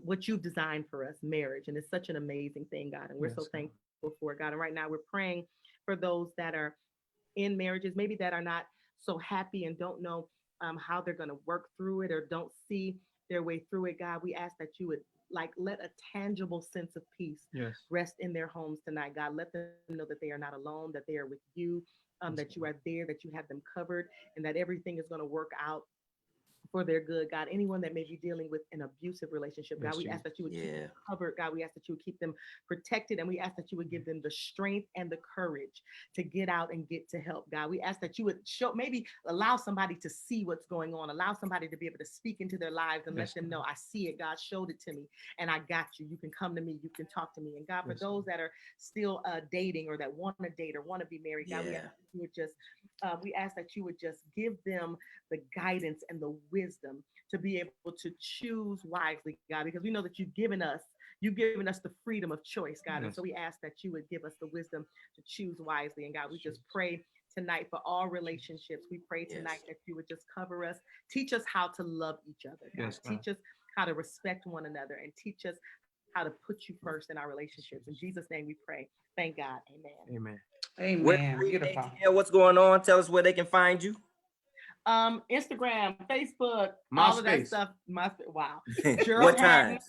what you've designed for us, marriage. And it's such an amazing thing, God. And we're so thankful for it, God. And right now we're praying for those that are in marriages, maybe that are not so happy and don't know how they're going to work through it or don't see their way through it. God, we ask that you would let a tangible sense of peace rest in their homes tonight. God, let them know that they are not alone, that they are with you, that you are there, that you have them covered, and that everything is going to work out for their good, God. Anyone that may be dealing with an abusive relationship, God, we ask that you would keep them covered, God. We ask that you would keep them protected, and we ask that you would give them the strength and the courage to get out and get to help, God. We ask that you would maybe allow somebody to see what's going on, allow somebody to be able to speak into their lives and let them know, I see it, God showed it to me, and I got you. You can come to me, you can talk to me. And God, for those that are still dating or that want to date or want to be married, God, we ask that you would just give them the guidance and the wisdom to be able to choose wisely, God, because we know that you've given us the freedom of choice, God. And so we ask that you would give us the wisdom to choose wisely. And God, we just pray tonight for all relationships. We pray tonight that you would just cover us, teach us how to love each other, God. Teach us how to respect one another, and teach us how to put you first in our relationships. In Jesus' name we pray. Thank God. Amen. Amen. Beautiful. What's going on? Tell us where they can find you. Instagram, Facebook, MySpace. all of that stuff. Wow. What times?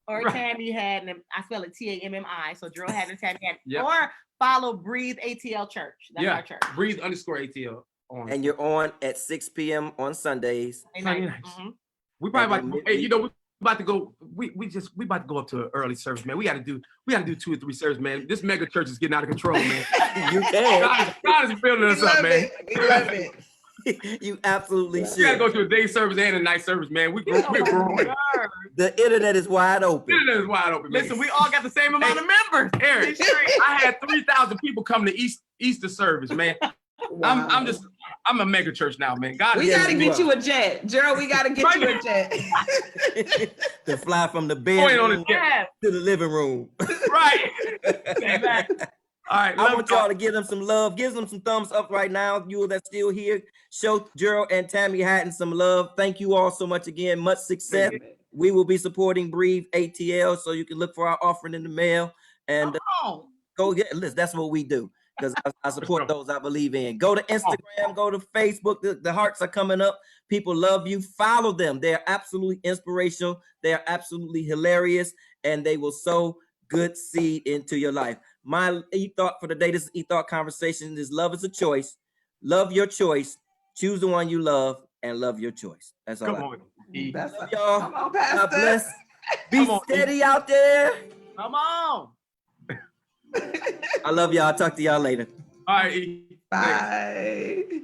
Or Tammi Haddon. I spell it Tammi. So Gerald Haddon, Tammi Haddon. Or follow Breathe ATL Church. That's our church. Breathe _ATL. And you're on at 6 p.m. on Sundays. We probably about we about to go. We about to go up to an early service, man. We got to do 2 or 3 services, man. This mega church is getting out of control, man. You can. God is building us up, man. We love it. You absolutely should. We gotta go to a day service and a night service, man. We're growing. The internet is wide open. The internet is wide open, man. Listen, we all got the same amount of members. Eric, I had 3,000 people come to Easter service, man. Wow. I'm a mega church now, man. God, we gotta get you a jet, Gerald. We gotta get you a jet to fly from the bedroom to the living room. Right. Exactly. All right, I want y'all to give them some love. Give them some thumbs up right now. You that's still here, show Gerald and Tammi Haddon some love. Thank you all so much again. Much success. We will be supporting Breathe ATL, so you can look for our offering in the mail and go get. Listen, that's what we do, because I support those I believe in. Go to Instagram, go to Facebook. The hearts are coming up. People love you. Follow them. They're absolutely inspirational. They are absolutely hilarious, and they will sow good seed into your life. My e-thought for the day, this e-thought conversation is love is a choice. Love your choice. Choose the one you love and love your choice. That's all. Come on, love y'all. Come on, Pastor. God bless. Be steady out there. Come on. I love y'all. I'll talk to y'all later. All right. Bye.